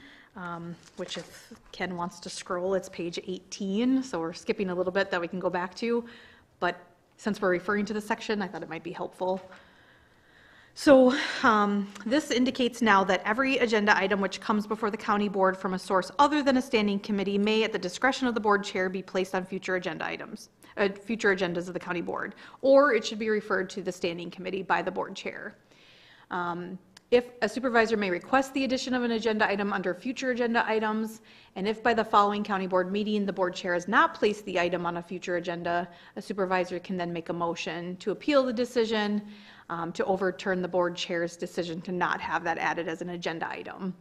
which if Ken wants to scroll, it's page 18. So we're skipping a little bit that we can go back to. But since we're referring to the section, I thought it might be helpful. So this indicates now that every agenda item which comes before the county board from a source other than a standing committee may, at the discretion of the board chair, be placed on future agenda items, future agendas of the county board, or it should be referred to the standing committee by the board chair. If a supervisor may request the addition of an agenda item under future agenda items, and if by the following county board meeting the board chair has not placed the item on a future agenda, a supervisor can then make a motion to appeal the decision, to overturn the board chair's decision to not have that added as an agenda item.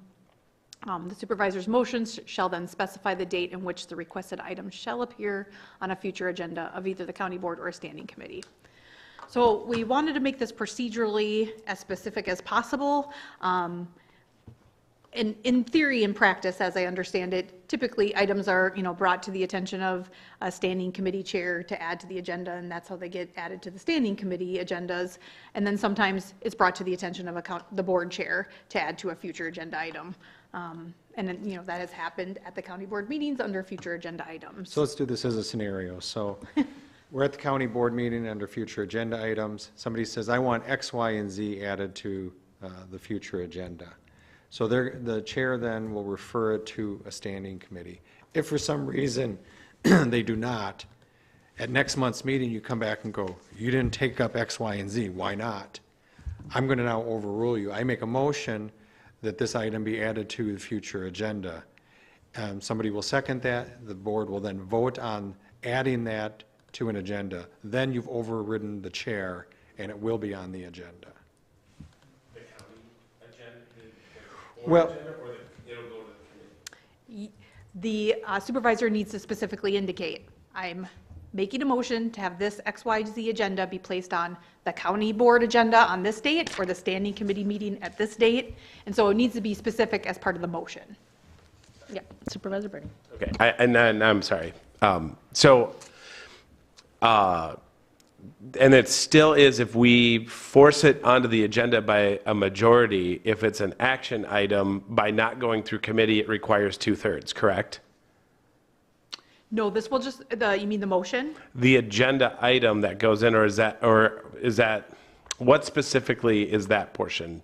The supervisor's motions shall then specify the date in which the requested item shall appear on a future agenda of either the county board or a standing committee. So we wanted to make this procedurally as specific as possible. In theory and practice, as I understand it, typically items are, brought to the attention of a standing committee chair to add to the agenda, and that's how they get added to the standing committee agendas. And then sometimes it's brought to the attention of the board chair to add to a future agenda item. And then, that has happened at the county board meetings under future agenda items. So let's do this as a scenario. So we're at the county board meeting under future agenda items. Somebody says, I want X, Y, and Z added to the future agenda. So the chair then will refer it to a standing committee. If for some reason they do not, at next month's meeting, you come back and go, you didn't take up X, Y, and Z, why not? I'm going to now overrule you. I make a motion that this item be added to the future agenda. Somebody will second that. The board will then vote on adding that to an agenda. Then you've overridden the chair, and it will be on the agenda. The county agenda, Well, agenda, or it'll go to the committee? The supervisor needs to specifically indicate, I'm making a motion to have this XYZ agenda be placed on the county board agenda on this date or the standing committee meeting at this date. And so it needs to be specific as part of the motion. Yeah, Supervisor Bernie. Okay, and then, I'm sorry. And it still is, if we force it onto the agenda by a majority, if it's an action item, by not going through committee, it requires 2/3, correct? No, this will just, you mean the motion? The agenda item that goes in, or is that, what specifically is that portion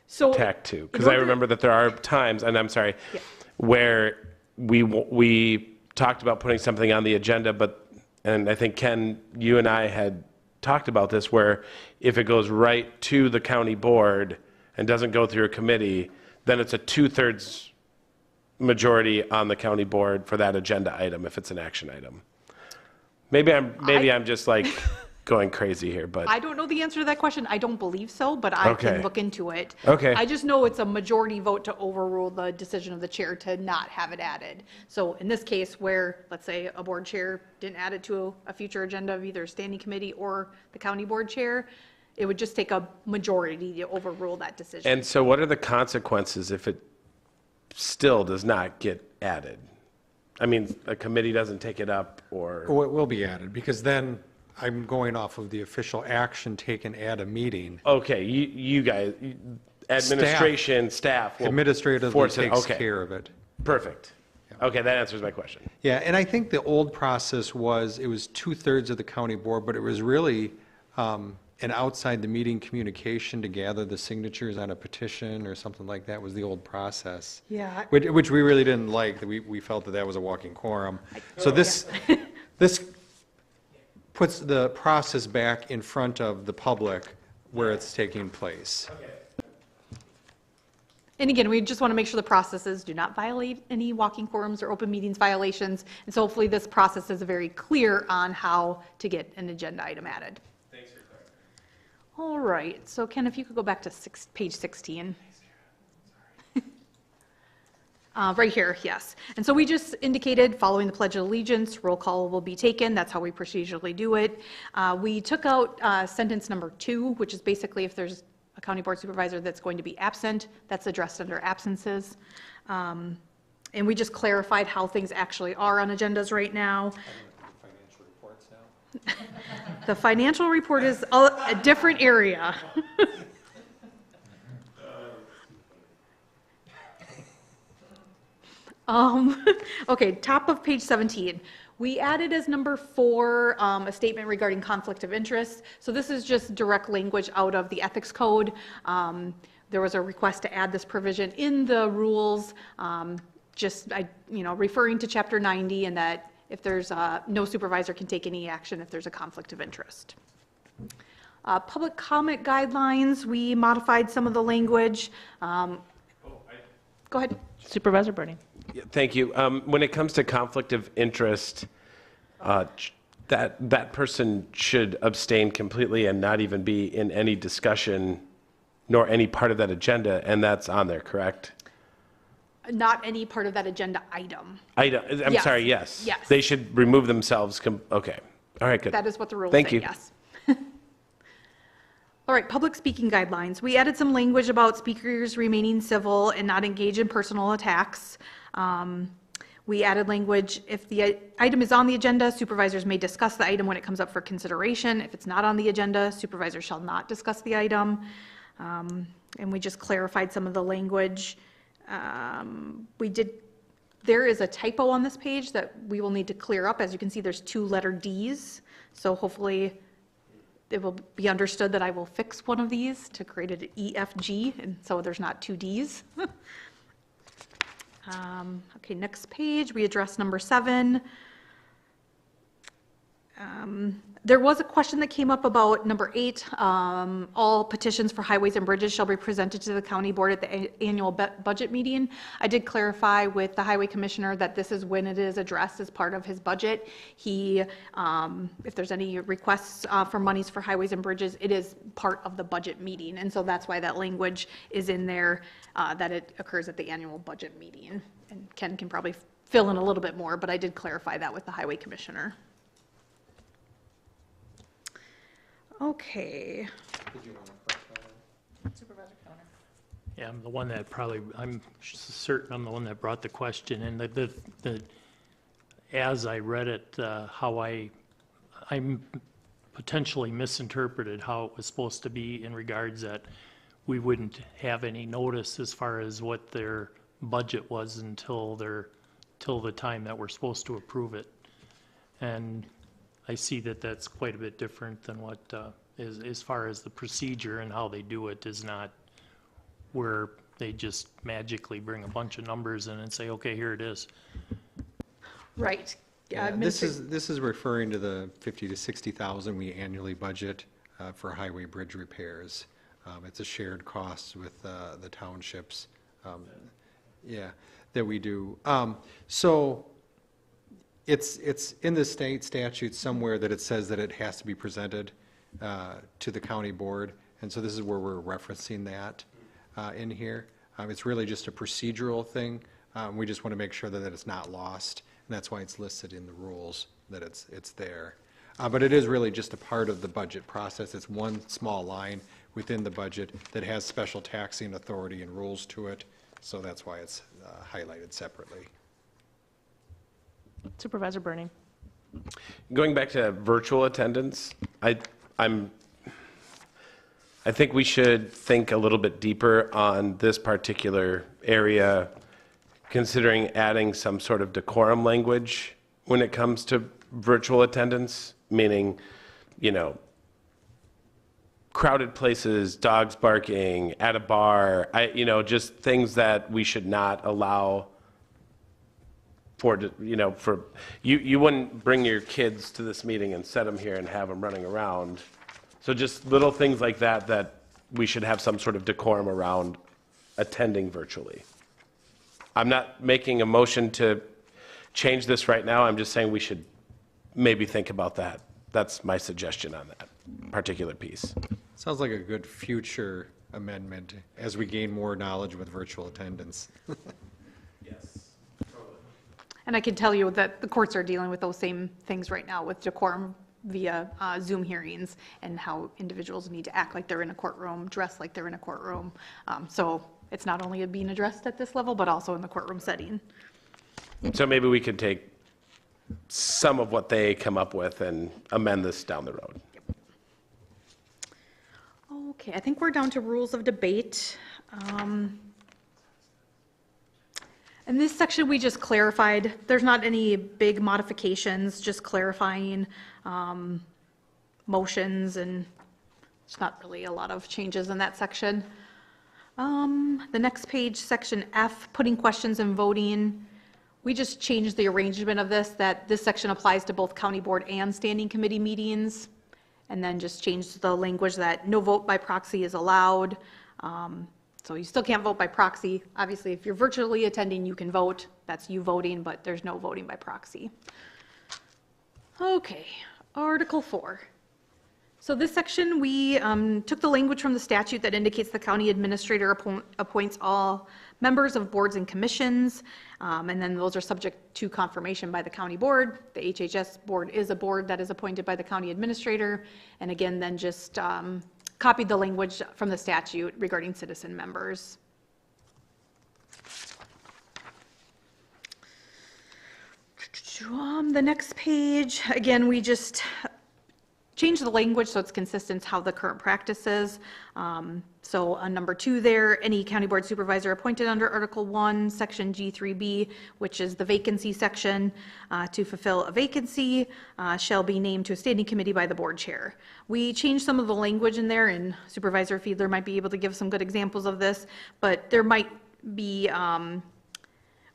So tacked to? Because in I order- remember that there are times, and I'm sorry, Yeah. where we talked about putting something on the agenda, and I think, Ken, you and I had talked about this, where if it goes right to the county board and doesn't go through a committee, then it's a 2/3 majority on the county board for that agenda item if it's an action item. Maybe I'm just like going crazy here, but I don't know the answer to that question. I don't believe so, but I Okay. can look into it. Okay. I just know it's a majority vote to overrule the decision of the chair to not have it added. So in this case where, let's say, a board chair didn't add it to a future agenda of either a standing committee or the county board chair, it would just take a majority to overrule that decision. and so what are the consequences if it still does not get added? I mean, a committee doesn't take it up, or Well, it will be added, because then I'm going off of the official action taken at a meeting. okay, you guys, administration, staff will Administratively force it. takes Okay, care of it. perfect. Okay, that answers my question. Yeah, and I think the old process was, it was 2/3 of the county board, but it was really an outside the meeting communication to gather the signatures on a petition or something like that was the old process. Yeah. Which we really didn't like, that we felt that that was a walking quorum. So this puts the process back in front of the public where it's taking place. And again, we just want to make sure the processes do not violate any walking quorums or open meetings violations. And so hopefully this process is very clear on how to get an agenda item added. Thanks for clarifying. All right, so Ken, if you could go back to page 16. Right here, yes. And so we just indicated, following the Pledge of Allegiance, roll call will be taken. That's how we procedurally do it. We took out sentence number 2, which is basically if there's a county board supervisor that's going to be absent, that's addressed under absences. And we just clarified how things actually are on agendas right now. Financial reports now? The financial report is a different area. Okay, top of page 17. We added as number 4 a statement regarding conflict of interest. So this is just direct language out of the ethics code. There was a request to add this provision in the rules, referring to chapter 90, and that if there's no supervisor can take any action if there's a conflict of interest. Public comment guidelines, we modified some of the language. Go ahead. Supervisor Burning. Yeah, thank you. When it comes to conflict of interest, that person should abstain completely and not even be in any discussion nor any part of that agenda, and that's on there, correct? Not any part of that agenda item. I'm Yes. sorry, yes. Yes. They should remove themselves. Okay. All right, good. That is what the rules Thank say, you. yes. All right, public speaking guidelines. We added some language about speakers remaining civil and not engage in personal attacks. We added language, if the item is on the agenda, supervisors may discuss the item when it comes up for consideration. If it's not on the agenda, supervisors shall not discuss the item. And we just clarified some of the language. There is a typo on this page that we will need to clear up. As you can see, there's 2 letter Ds. So hopefully it will be understood that I will fix one of these to create an EFG, and so there's not 2 Ds. Okay, next page, we address number 7. There was a question that came up about number 8. All petitions for highways and bridges shall be presented to the county board at the annual budget meeting. I did clarify with the highway commissioner that this is when it is addressed as part of his budget. He, if there's any requests for monies for highways and bridges, it is part of the budget meeting. And so that's why that language is in there, that it occurs at the annual budget meeting. And Ken can probably fill in a little bit more, but I did clarify that with the highway commissioner. Okay. Yeah, I'm the one that I'm certain I'm the one that brought the question, and as I read it, I'm potentially misinterpreted how it was supposed to be in regards that we wouldn't have any notice as far as what their budget was until till the time that we're supposed to approve it. And I see that that's quite a bit different than what is, as far as the procedure and how they do it is not where they just magically bring a bunch of numbers in and say, okay, here it is. Right. Yeah, this is referring to the 50 to 60,000 we annually budget for highway bridge repairs. It's a shared cost with the townships, yeah, that we do. So it's in the state statute somewhere that it says that it has to be presented to the county board, and so this is where we're referencing that in here. It's really just a procedural thing. We just want to make sure that it's not lost, and that's why it's listed in the rules, that it's there. But it is really just a part of the budget process. It's one small line within the budget that has special taxing authority and rules to it, so that's why it's highlighted separately. Supervisor Burning. Going back to virtual attendance, I think we should think a little bit deeper on this particular area, considering adding some sort of decorum language when it comes to virtual attendance, meaning, you know, crowded places, dogs barking, at a bar, you know, just things that we should not allow for, you know, for, you wouldn't bring your kids to this meeting and set them here and have them running around. So just little things like that, that we should have some sort of decorum around attending virtually. I'm not making a motion to change this right now. I'm just saying we should maybe think about that. That's my suggestion on that particular piece. Sounds like a good future amendment as we gain more knowledge with virtual attendance. Yes. And I can tell you that the courts are dealing with those same things right now with decorum via Zoom hearings and how individuals need to act like they're in a courtroom, dress like they're in a courtroom. So it's not only being addressed at this level, but also in the courtroom setting. So maybe we could take some of what they come up with and amend this down the road. Okay, I think we're down to rules of debate. In this section, we just clarified, there's not any big modifications, just clarifying motions, and it's not really a lot of changes in that section. The next page, section F, putting questions and voting. We just changed the arrangement of this, that this section applies to both county board and standing committee meetings, and then just changed the language that no vote by proxy is allowed. So you still can't vote by proxy. Obviously, if you're virtually attending, you can vote. That's you voting, but there's no voting by proxy. Okay, Article 4. So this section, we took the language from the statute that indicates the county administrator appoints all members of boards and commissions, and then those are subject to confirmation by the county board. The HHS board is a board that is appointed by the county administrator, and again, then just copied the language from the statute regarding citizen members. The next page, again, we just changed the language so it's consistent how the current practice is. So on number 2 there, any county board supervisor appointed under Article 1, Section G3B, which is the vacancy section, to fulfill a vacancy, shall be named to a standing committee by the board chair. We changed some of the language in there, and Supervisor Fiedler might be able to give some good examples of this, but there might be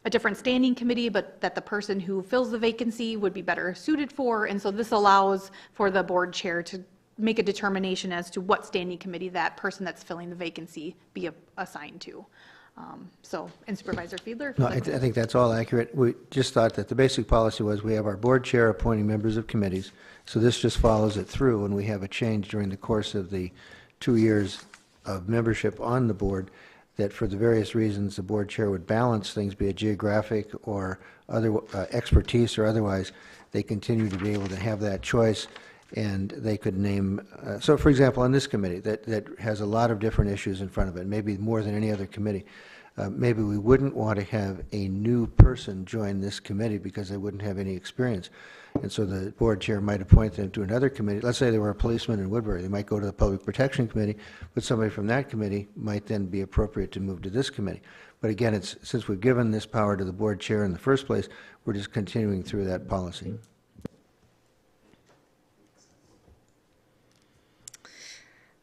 a different standing committee, but that the person who fills the vacancy would be better suited for, and so this allows for the board chair to make a determination as to what standing committee that person that's filling the vacancy be assigned to. So, and Supervisor Fiedler? No, I think that's all accurate. We just thought that the basic policy was we have our board chair appointing members of committees, so this just follows it through, and we have a change during the course of the 2 years of membership on the board, that for the various reasons the board chair would balance things, be it geographic or other expertise or otherwise, they continue to be able to have that choice. And they could name, so for example, on this committee that has a lot of different issues in front of it, maybe more than any other committee, maybe we wouldn't want to have a new person join this committee because they wouldn't have any experience. And so the board chair might appoint them to another committee. Let's say they were a policeman in Woodbury. They might go to the Public Protection Committee, but somebody from that committee might then be appropriate to move to this committee. But again, since we've given this power to the board chair in the first place, we're just continuing through that policy.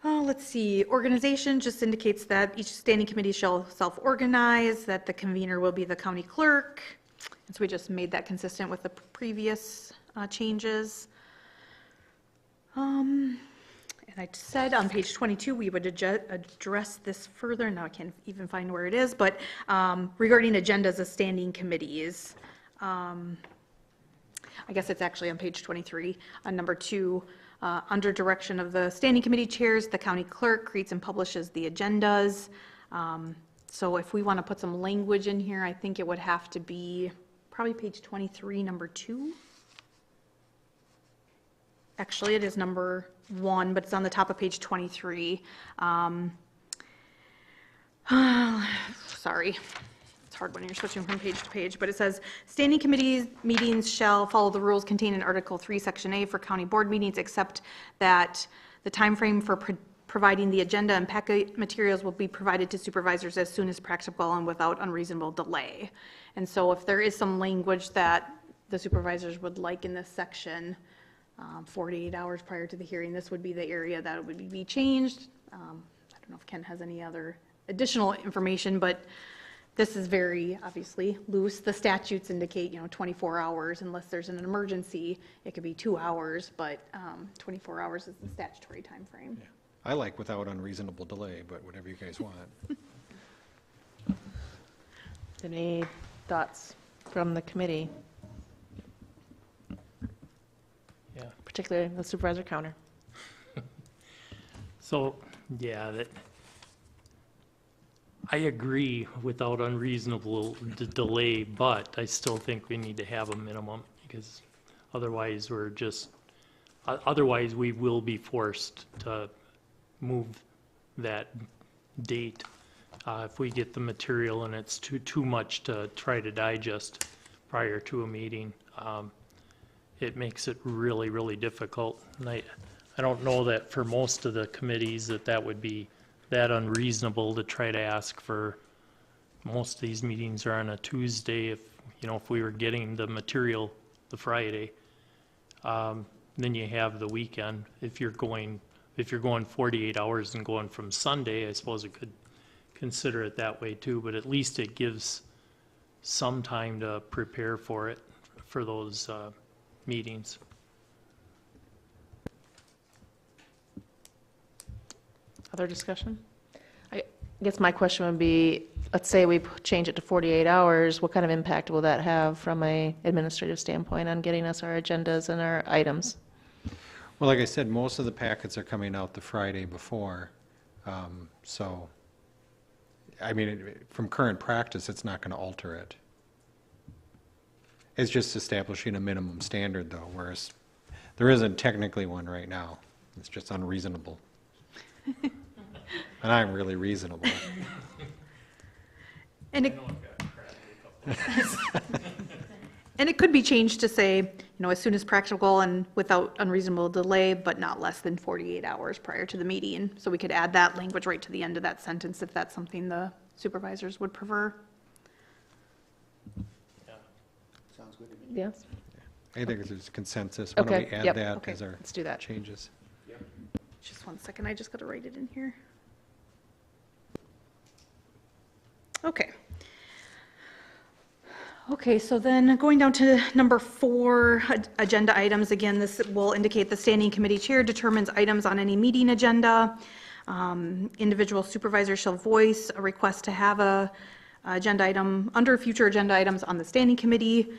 Let's see, organization just indicates that each standing committee shall self-organize, that the convener will be the county clerk. And so we just made that consistent with the previous changes. And I said on page 22, we would address this further. Now I can't even find where it is, but regarding agendas of standing committees. I guess it's actually on page 23, on number 2. Under direction of the standing committee chairs, the county clerk creates and publishes the agendas. So if we want to put some language in here, I think it would have to be probably page 23, number 2. Actually, it is number 1, but it's on the top of page 23. Sorry. It's hard when you're switching from page to page, but it says, standing committees meetings shall follow the rules contained in Article 3, Section A for county board meetings, except that the time frame for providing the agenda and packet materials will be provided to supervisors as soon as practicable and without unreasonable delay. And so if there is some language that the supervisors would like in this section, 48 hours prior to the hearing, this would be the area that would be changed. I don't know if Ken has any other additional information, but this is very, obviously, loose. The statutes indicate, 24 hours unless there's an emergency. It could be 2 hours, but 24 hours is the statutory time frame. Yeah. I like without unreasonable delay, but whatever you guys want. Any thoughts from the committee, Yeah. particularly the supervisor counter? So, yeah, I agree without unreasonable delay, but I still think we need to have a minimum, because otherwise otherwise we will be forced to move that date. If we get the material and it's too much to try to digest prior to a meeting, it makes it really, really difficult. And I don't know that for most of the committees that would be that unreasonable to try to ask for. Most of these meetings are on a Tuesday. If we were getting the material the Friday, then you have the weekend. If you're going 48 hours and going from Sunday, I suppose it could consider it that way too, but at least it gives some time to prepare for those meetings. Other discussion? I guess my question would be, let's say we change it to 48 hours, what kind of impact will that have from a administrative standpoint on getting us our agendas and our items? Well, like I said, most of the packets are coming out the Friday before. So, I mean, from current practice, it's not going to alter it. It's just establishing a minimum standard, though, whereas there isn't technically one right now. It's just unreasonable. And I'm really reasonable. And it could be changed to say, as soon as practical and without unreasonable delay, but not less than 48 hours prior to the meeting. So we could add that language right to the end of that sentence if that's something the supervisors would prefer. Sounds good to me. Yes? I think there's consensus. Why don't Okay, we add yep, that okay, as our let's do that. changes? Just one second, I just got to write it in here. Okay. Okay, so then going down to number 4, agenda items. Again, this will indicate the standing committee chair determines items on any meeting agenda. Individual supervisor shall voice a request to have a agenda item under future agenda items on the standing committee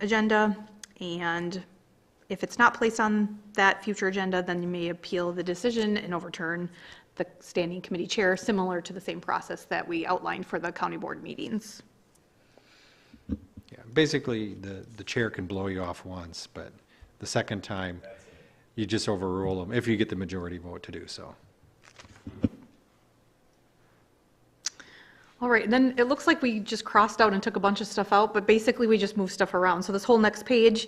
agenda. And if it's not placed on that future agenda, then you may appeal the decision and overturn the standing committee chair, similar to the same process that we outlined for the county board meetings. Yeah, basically, the chair can blow you off once, but the second time, you just overrule them if you get the majority vote to do so. All right, and then it looks like we just crossed out and took a bunch of stuff out, but basically we just moved stuff around. So this whole next page,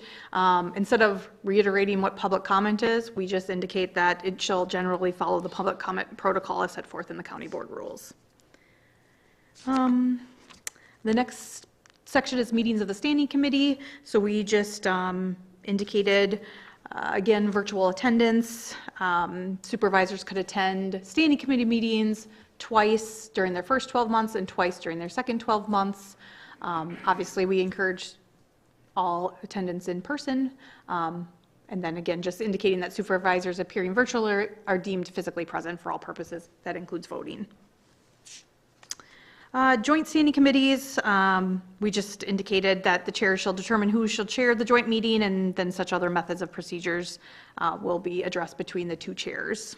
instead of reiterating what public comment is, we just indicate that it shall generally follow the public comment protocol as set forth in the county board rules. The next section is meetings of the standing committee. So we just indicated, again, virtual attendance. Supervisors could attend standing committee meetings twice during their first 12 months and twice during their second 12 months. Obviously, we encourage all attendance in person. And then again, just indicating that supervisors appearing virtually are deemed physically present for all purposes. That includes voting. Joint standing committees, we just indicated that the chair shall determine who shall chair the joint meeting, and then such other methods of procedures will be addressed between the two chairs.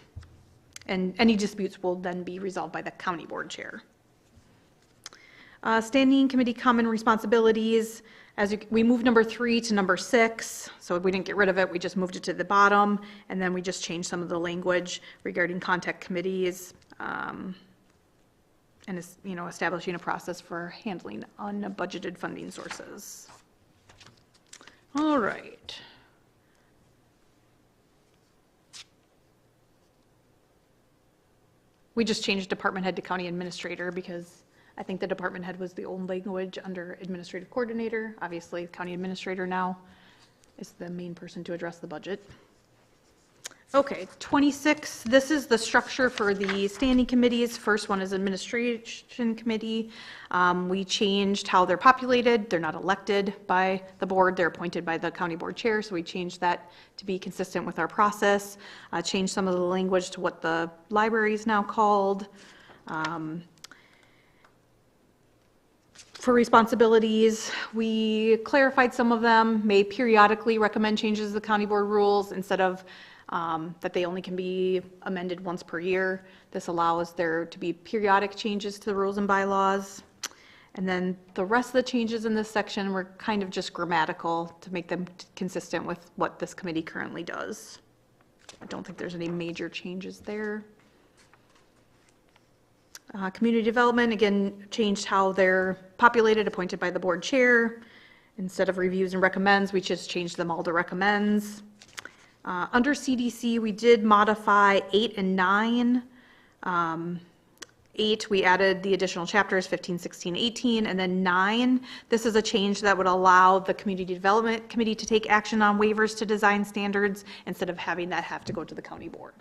And any disputes will then be resolved by the county board chair. Standing committee common responsibilities, we moved number 3 to number 6, so we didn't get rid of it, we just moved it to the bottom, and then we just changed some of the language regarding contact committees, and establishing a process for handling unbudgeted funding sources. All right. We just changed department head to county administrator because I think the department head was the old language under administrative coordinator. Obviously, county administrator now is the main person to address the budget. Okay, 26, this is the structure for the standing committees. First one is administration committee. We changed how they're populated. They're not elected by the board. They're appointed by the county board chair, so we changed that to be consistent with our process. Changed some of the language to what the library is now called. For responsibilities, we clarified some of them, may periodically recommend changes to the county board rules instead of that they only can be amended once per year. This allows there to be periodic changes to the rules and bylaws. And then the rest of the changes in this section were kind of just grammatical to make them consistent with what this committee currently does. I don't think there's any major changes there. Community development, again, changed how they're populated, appointed by the board chair. Instead of reviews and recommends, we just changed them all to recommends. Under CDC, we did modify 8 and 9. 8, we added the additional chapters, 15, 16, 18, and then 9. This is a change that would allow the Community Development Committee to take action on waivers to design standards instead of having that have to go to the county board.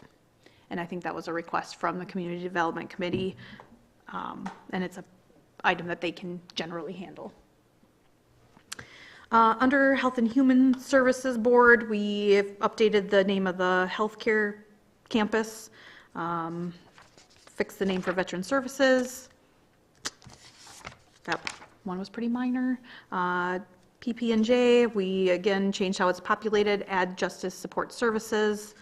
And I think that was a request from the Community Development Committee, and it's an item that they can generally handle. Under Health and Human Services Board, we updated the name of the healthcare campus, fixed the name for Veteran Services. That one was pretty minor. PP&J, we again changed how it's populated, add Justice Support Services.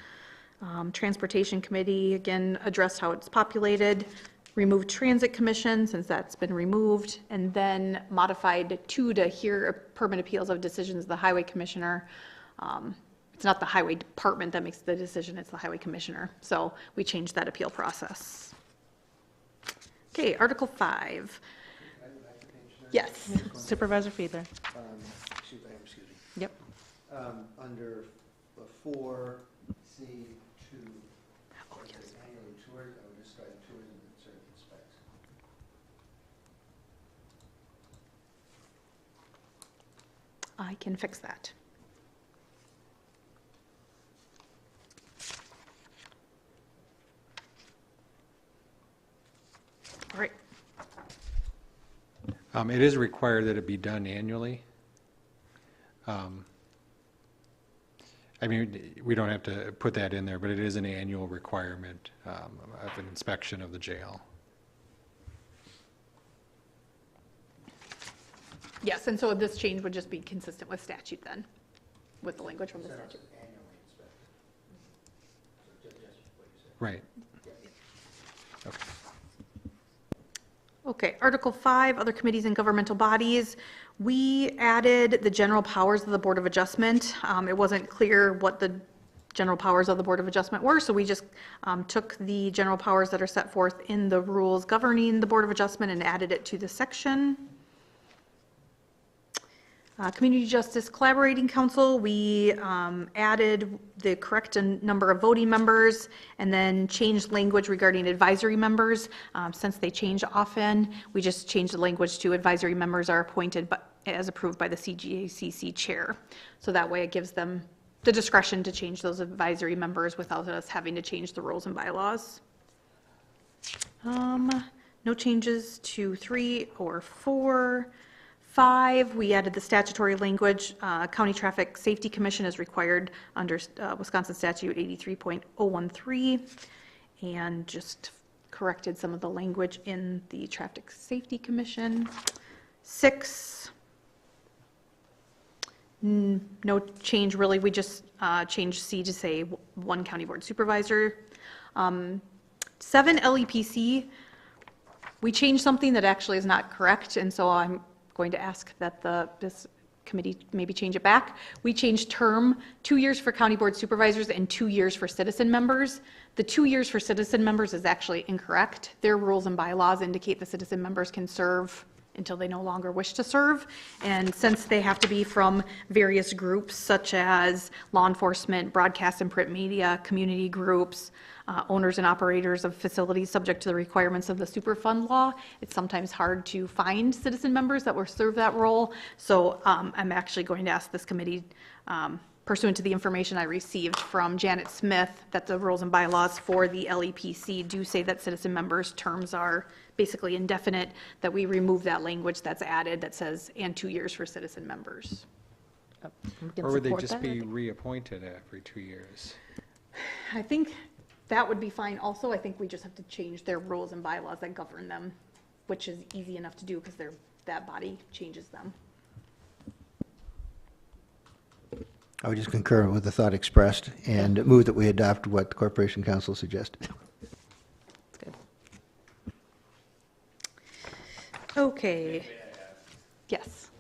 Transportation Committee, again, addressed how it's populated. Removed Transit Commission, since that's been removed, and then modified 2 to hear permit appeals of decisions of the Highway Commissioner. It's not the Highway Department that makes the decision, it's the Highway Commissioner. So we changed that appeal process. Okay, Article 5. Yes. Supervisor Fiedler. Excuse me. Yep. Under 4C2. Oh, yes. Annually tours, I would just strike tourism in certain respects. I can fix that. All right. It is required that it be done annually. I mean, we don't have to put that in there, but it is an annual requirement of an inspection of the jail. Yes, and so this change would just be consistent with statute then, with the language from the statute. Right. Okay. Okay, Article 5, other committees and governmental bodies. We added the general powers of the Board of Adjustment. It wasn't clear what the general powers of the Board of Adjustment were. So we just took the general powers that are set forth in the rules governing the Board of Adjustment and added it to the section. Community Justice Collaborating Council, we added the correct number of voting members and then changed language regarding advisory members. Since they change often, we just changed the language to advisory members are appointed as approved by the CGACC chair. So that way it gives them the discretion to change those advisory members without us having to change the rules and bylaws. No changes to 3 or 4. 5, we added the statutory language. County Traffic Safety Commission is required under Wisconsin Statute 83.013, and just corrected some of the language in the Traffic Safety Commission. 6, no change really. We just changed C to say 1 county board supervisor. 7, LEPC, we changed something that actually is not correct, and so I'm going to ask that this committee maybe change it back. We changed term 2 years for county board supervisors and 2 years for citizen members. The 2 years for citizen members is actually incorrect. Their rules and bylaws indicate the citizen members can serve until they no longer wish to serve. And since they have to be from various groups such as law enforcement, broadcast and print media, community groups, owners and operators of facilities subject to the requirements of the Superfund law, it's sometimes hard to find citizen members that will serve that role. So I'm actually going to ask this committee, pursuant to the information I received from Janet Smith, that the rules and bylaws for the LEPC do say that citizen members' terms are basically indefinite, that we remove that language that's added that says, and 2 years for citizen members. Or would they just be reappointed every 2 years? I think that would be fine also. I think we just have to change their rules and bylaws that govern them, which is easy enough to do because that body changes them. I would just concur with the thought expressed and move that we adopt what the Corporation Council suggested. That's good. Okay. Yes.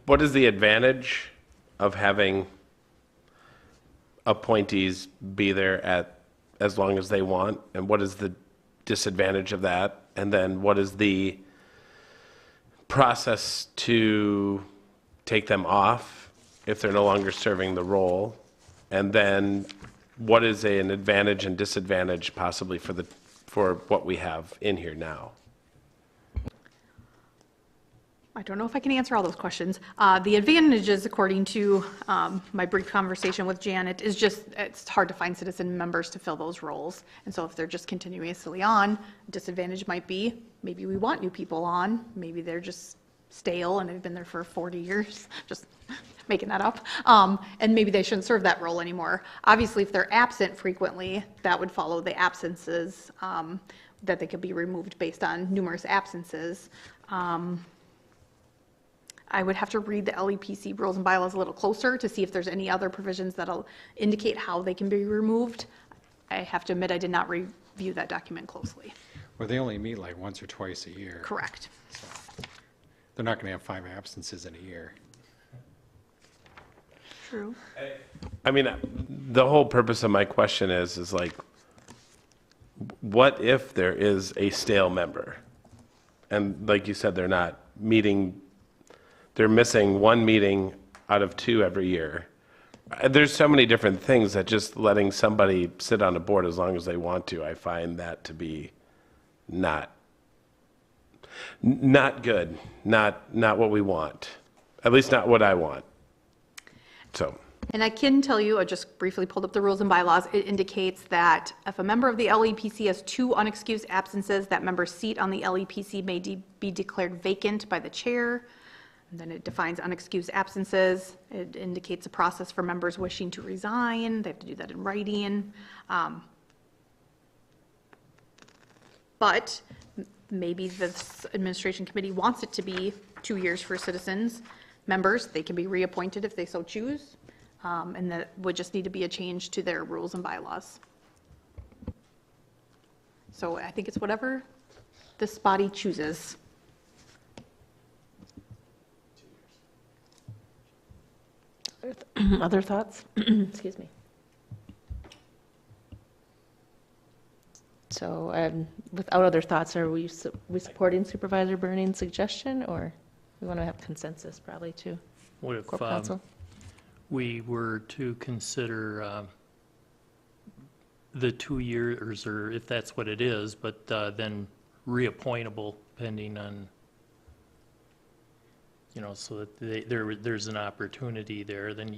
What is the advantage of having appointees be there as long as they want, and what is the disadvantage of that? And then what is the process to take them off if they're no longer serving the role? And then what is an advantage and disadvantage possibly for what we have in here now? I don't know if I can answer all those questions. The advantages, according to my brief conversation with Janet, is just it's hard to find citizen members to fill those roles. And so if they're just continuously on, disadvantage might be maybe we want new people on. Maybe they're just stale and they've been there for 40 years, just making that up. And maybe they shouldn't serve that role anymore. Obviously, if they're absent frequently, that would follow the absences, that they could be removed based on numerous absences. I would have to read the LEPC rules and bylaws a little closer to see if there's any other provisions that'll indicate how they can be removed. I have to admit I did not review that document closely. Well, they only meet like once or twice a year. Correct. So they're not going to have 5 absences in a year. True. I mean, the whole purpose of my question is like, what if there is a stale member? And like you said, they're not meeting, they're missing 1 meeting out of 2 every year. There's so many different things that just letting somebody sit on a board as long as they want to, I find that to be not good, not what we want, at least not what I want. So. And I can tell you, I just briefly pulled up the rules and bylaws. It indicates that if a member of the LEPC has 2 unexcused absences, that member's seat on the LEPC may be declared vacant by the chair. And then it defines unexcused absences. It indicates a process for members wishing to resign. They have to do that in writing. But maybe this administration committee wants it to be 2 years for citizens. Members, they can be reappointed if they so choose. And that would just need to be a change to their rules and bylaws. So I think it's whatever this body chooses. Other thoughts? Excuse me. So without other thoughts, are we supporting Supervisor Burning's suggestion, or we want to have consensus probably too? What if Corp Council? we were to consider the 2 years, or if that's what it is, but then reappointable pending on, so that there's an opportunity there, then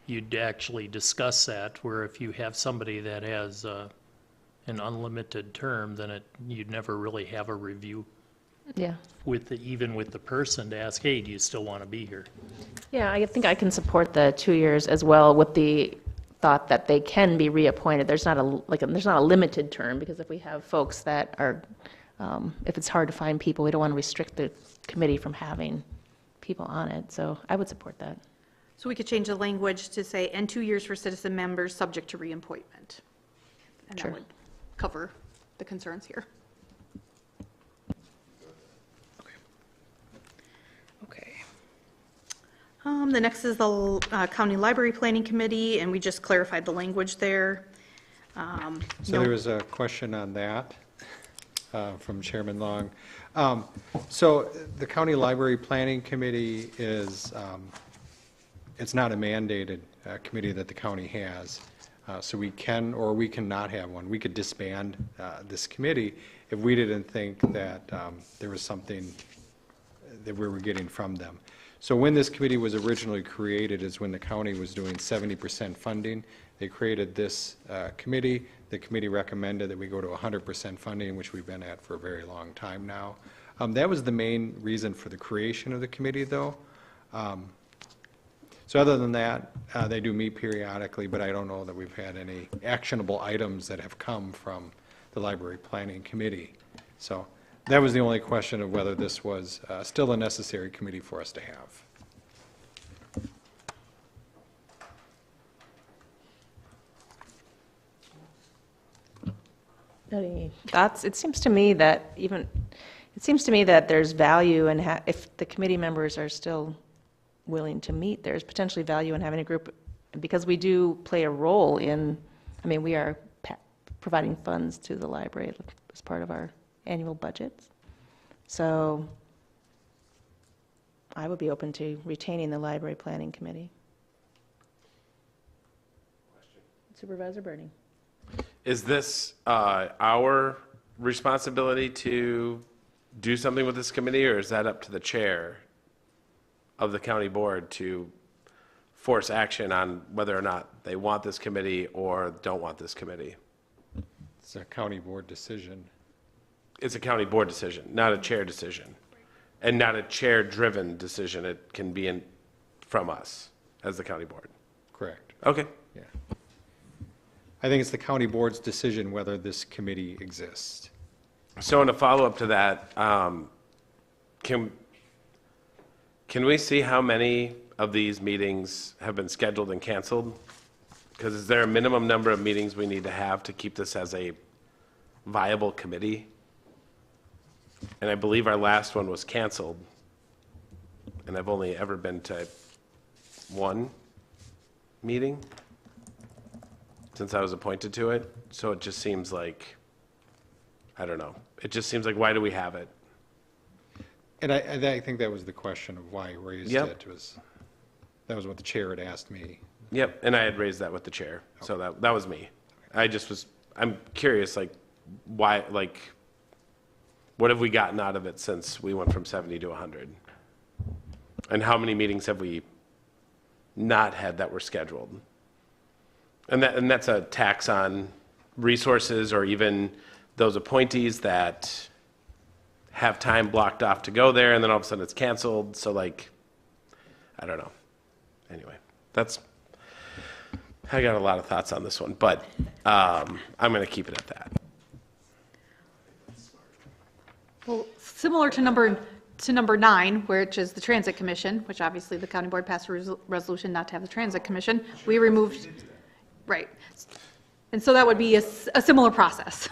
you'd actually discuss that, where if you have somebody that has an unlimited term, then you'd never really have a review Yeah. even with the person to ask, hey, do you still want to be here? Yeah, I think I can support the 2 years as well, with the thought that they can be reappointed. There's not a limited term, because if we have folks that are, if it's hard to find people, we don't want to restrict the committee from having people on it. So I would support that. So we could change the language to say, and 2 years for citizen members subject to reappointment. And that Sure. would cover the concerns here. Okay. The next is the County Library Planning Committee, and we just clarified the language there. So there was a question on that from Chairman Long. So the County Library Planning Committee is, it's not a mandated committee that the county has. So we can or we cannot have one. We could disband this committee if we didn't think that there was something that we were getting from them. So when this committee was originally created is when the county was doing 70% funding. They created this committee. The committee recommended that we go to 100% funding, which we've been at for a very long time now. That was the main reason for the creation of the committee, though. So other than that, they do meet periodically, but I don't know that we've had any actionable items that have come from the Library Planning Committee. So that was the only question of whether this was still a necessary committee for us to have. Any thoughts? It seems to me that there's value in if the committee members are still willing to meet, there's potentially value in having a group, because we do play a role in, we are providing funds to the library as part of our annual budgets. So I would be open to retaining the Library Planning Committee. Supervisor Burning. Is this our responsibility to do something with this committee, or is that up to the chair of the county board to force action on whether or not they want this committee or don't want this committee? It's a county board decision. It's a county board decision, not a chair decision, and not a chair-driven decision. It can be from us as the county board. Correct. Okay. Yeah. I think it's the county board's decision whether this committee exists. So in a follow-up to that, can we see how many of these meetings have been scheduled and canceled? Because is there a minimum number of meetings we need to have to keep this as a viable committee? And I believe our last one was canceled, and I've only ever been to one meeting since I was appointed to it. So it just seems like, I don't know. It just seems like, why do we have it? And I think that was the question of why I raised Yep. it. That was what the chair had asked me. Yep, and I had raised that with the chair, so that was me. I'm curious, why, what have we gotten out of it since we went from 70 to 100? And how many meetings have we not had that were scheduled? And that's a tax on resources, or even those appointees that have time blocked off to go there, and then all of a sudden it's canceled, so I don't know. Anyway, I got a lot of thoughts on this one, but I'm going to keep it at that. Well, similar to number 9, which is the Transit Commission, which obviously the county board passed a resolution not to have the Transit Commission. We removed, right. And so that would be a similar process.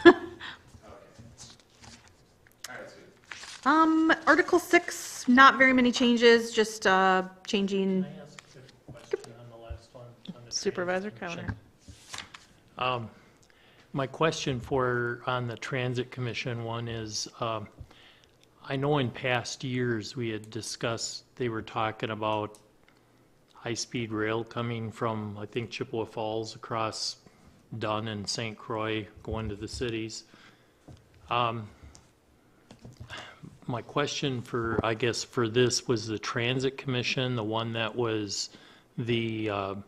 Article 6, not very many changes, just changing. Can I ask a question on the last one? On the Supervisor transit Cowner. commission? My question on the Transit Commission one is, I know in past years we had discussed, they were talking about high-speed rail coming from, I think, Chippewa Falls across Dunn and St. Croix, going to the cities. My question I guess, for this was the Transit Commission, the one that was were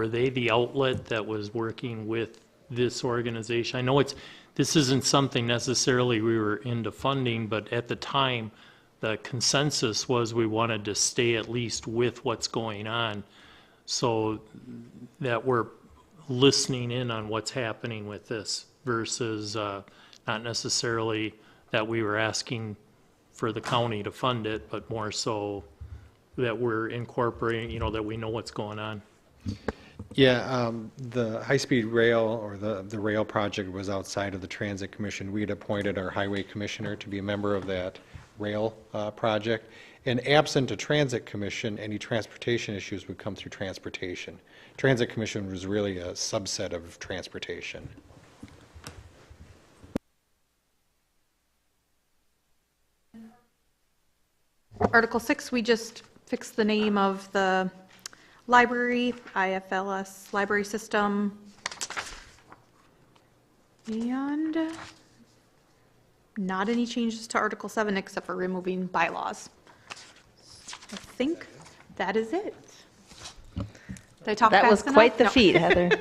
they the outlet that was working with this organization? I know this isn't something necessarily we were into funding, but at the time, the consensus was we wanted to stay at least with what's going on, so that we're listening in on what's happening with this versus not necessarily that we were asking for the county to fund it, but more so that we're incorporating, that we know what's going on. Yeah, the high-speed rail, or the rail project, was outside of the Transit Commission. We had appointed our highway commissioner to be a member of that rail project. And absent a Transit Commission, any transportation issues would come through transportation. Transit Commission was really a subset of transportation. Article 6, we just fixed the name of the library, IFLS library system. And not any changes to Article 7 except for removing bylaws. I think that is it. Did I talk That was fast quite the enough? feat, Heather.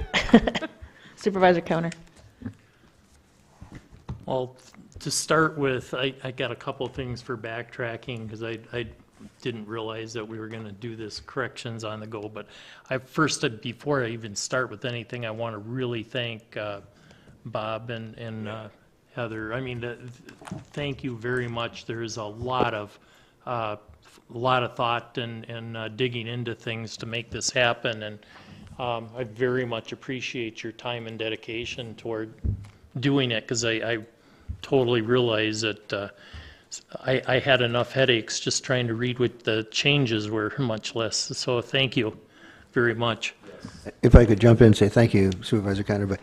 Supervisor Coner. Well, to start with, I got a couple of things for backtracking, because I didn't realize that we were going to do this corrections on the go. But before I even start with anything, I want to really thank Bob and Heather. I mean, thank you very much. There's a lot of thought and digging into things to make this happen, and I very much appreciate your time and dedication toward doing it, because I totally realize that I had enough headaches just trying to read what the changes were, much less. So thank you very much. If I could jump in and say thank you, Supervisor Conner, but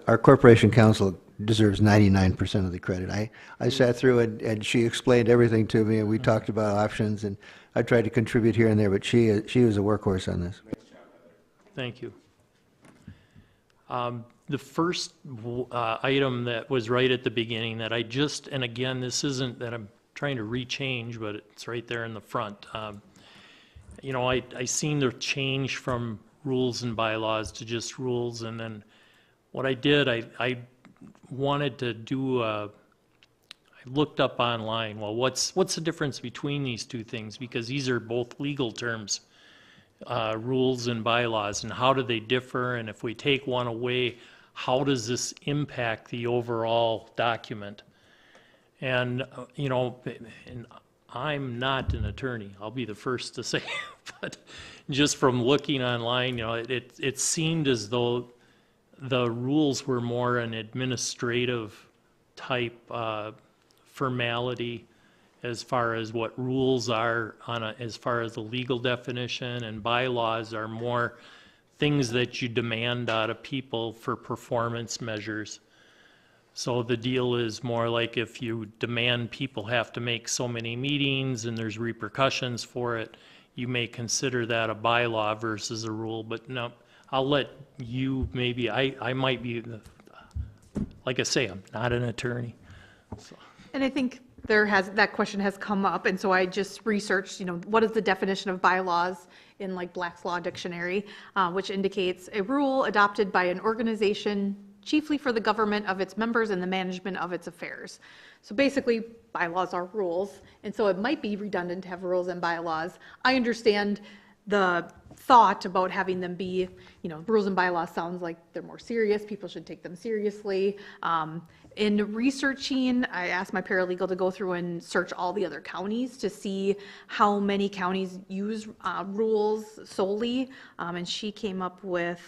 our Corporation Counsel deserves 99% of the credit. I sat through and she explained everything to me, and we talked about options, and I tried to contribute here and there, but she was a workhorse on this. Thank you. The first item that was right at the beginning that and again, this isn't that I'm trying to rechange, but it's right there in the front. I seen the change from rules and bylaws to just rules, and then what I did, I wanted to do I looked up online, well, what's the difference between these two things? Because these are both legal terms, rules and bylaws, and how do they differ? And if we take one away, how does this impact the overall document? And, and I'm not an attorney, I'll be the first to say, but just from looking online, it seemed as though the rules were more an administrative type formality as far as what rules are as far as the legal definition, and bylaws are more things that you demand out of people for performance measures. So the deal is more like if you demand people have to make so many meetings and there's repercussions for it, you may consider that a bylaw versus a rule. But no, I'll let you, maybe, I might be, like I say, I'm not an attorney. So. And I think that question has come up, and so I just researched, what is the definition of bylaws in like Black's Law Dictionary, which indicates a rule adopted by an organization chiefly for the government of its members and the management of its affairs. So basically, bylaws are rules, and so it might be redundant to have rules and bylaws. I understand the thought about having them be, rules and bylaws sounds like they're more serious, people should take them seriously. In researching, I asked my paralegal to go through and search all the other counties to see how many counties use rules solely, and she came up with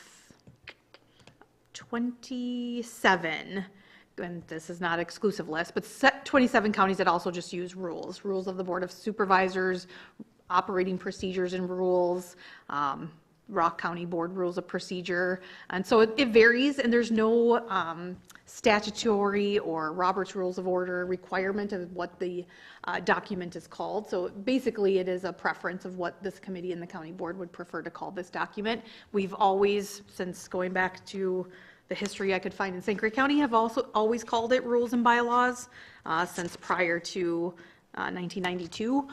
27, and this is not exclusive list, but 27 counties that also just use rules of the Board of Supervisors, operating procedures and rules. Rock County Board Rules of Procedure. And so it varies, and there's no statutory or Robert's Rules of Order requirement of what the document is called. So basically, it is a preference of what this committee and the county board would prefer to call this document. We've always, since going back to the history I could find in St. Croix County, have also always called it rules and bylaws since prior to 1992.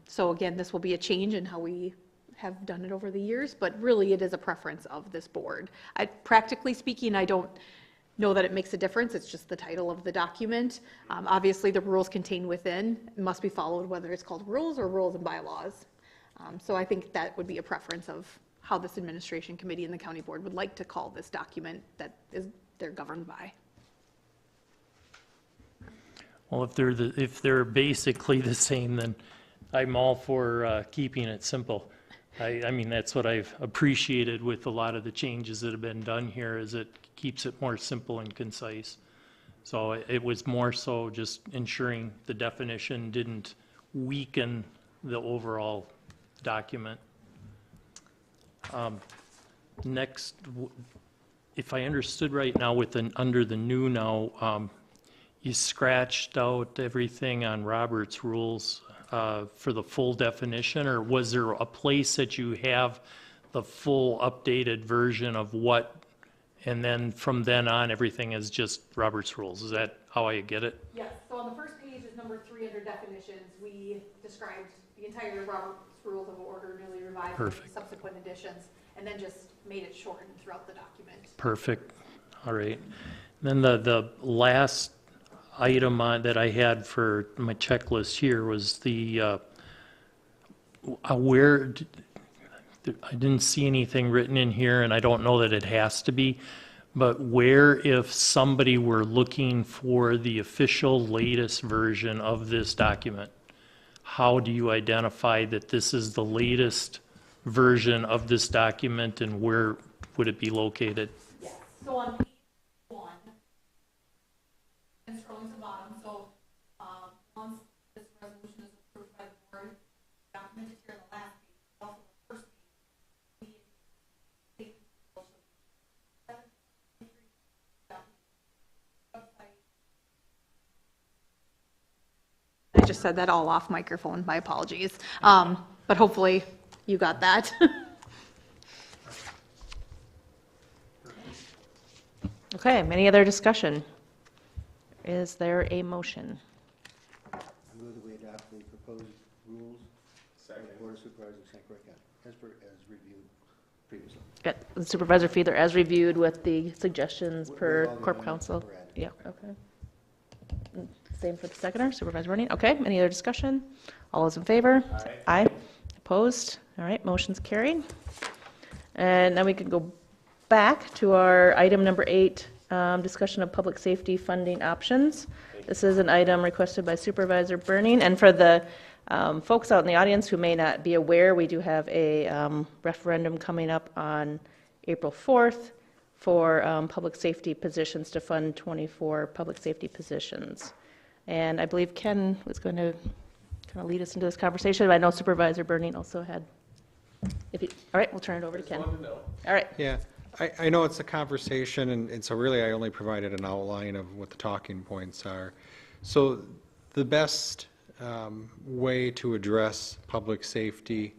So again, this will be a change in how we have done it over the years, but really it is a preference of this board. Practically speaking, I don't know that it makes a difference. It's just the title of the document. Obviously, the rules contained within must be followed, whether it's called rules or rules and bylaws. So I think that would be a preference of how this administration committee and the county board would like to call this document that they're governed by. Well, if they're basically the same, then I'm all for keeping it simple. I mean, that's what I've appreciated with a lot of the changes that have been done here, is it keeps it more simple and concise. So it was more so just ensuring the definition didn't weaken the overall document. Next, if I understood right now, under the new now, you scratched out everything on Robert's rules for the full definition, or was there a place that you have the full updated version of what, and then from then on, everything is just Robert's rules? Is that how I get it? Yes, so on the first page is number 3 under definitions. We described the entire Robert's Rules of Order, newly revised, with subsequent additions, and then just made it shortened throughout the document. Perfect. All right. Then the last item that I had for my checklist here was the where I didn't see anything written in here, and I don't know that it has to be, but where if somebody were looking for the official latest version of this document, how do you identify that this is the latest version of this document, and where would it be located? Yes, so on page 1, and scrolling to the bottom, so once this resolution is approved by the board, documented here on the last page, also the first page, I just said that all off microphone, my apologies. But hopefully you got that. Okay, any other discussion? Is there a motion? I move that we adopt the proposed rules of the Board of Supervisors of St. Croix County, as reviewed previously. Got the Supervisor Fiedler as reviewed with the suggestions per all the Corp amendments Council. that were added. Yeah, okay. Same for the seconder, Supervisor Bernie. Okay, any other discussion? All those in favor? Aye. Opposed? All right, motion's carried. And now we can go back to our item number 8, discussion of public safety funding options. This is an item requested by Supervisor Burning, and for the folks out in the audience who may not be aware, we do have a referendum coming up on April 4th for public safety positions, to fund 24 public safety positions. And I believe Ken was going to kind of lead us into this conversation. I know Supervisor Burning also had. All right, we'll turn it over to Ken. All right. Yeah, I know it's a conversation, and so really I only provided an outline of what the talking points are. So the best way to address public safety,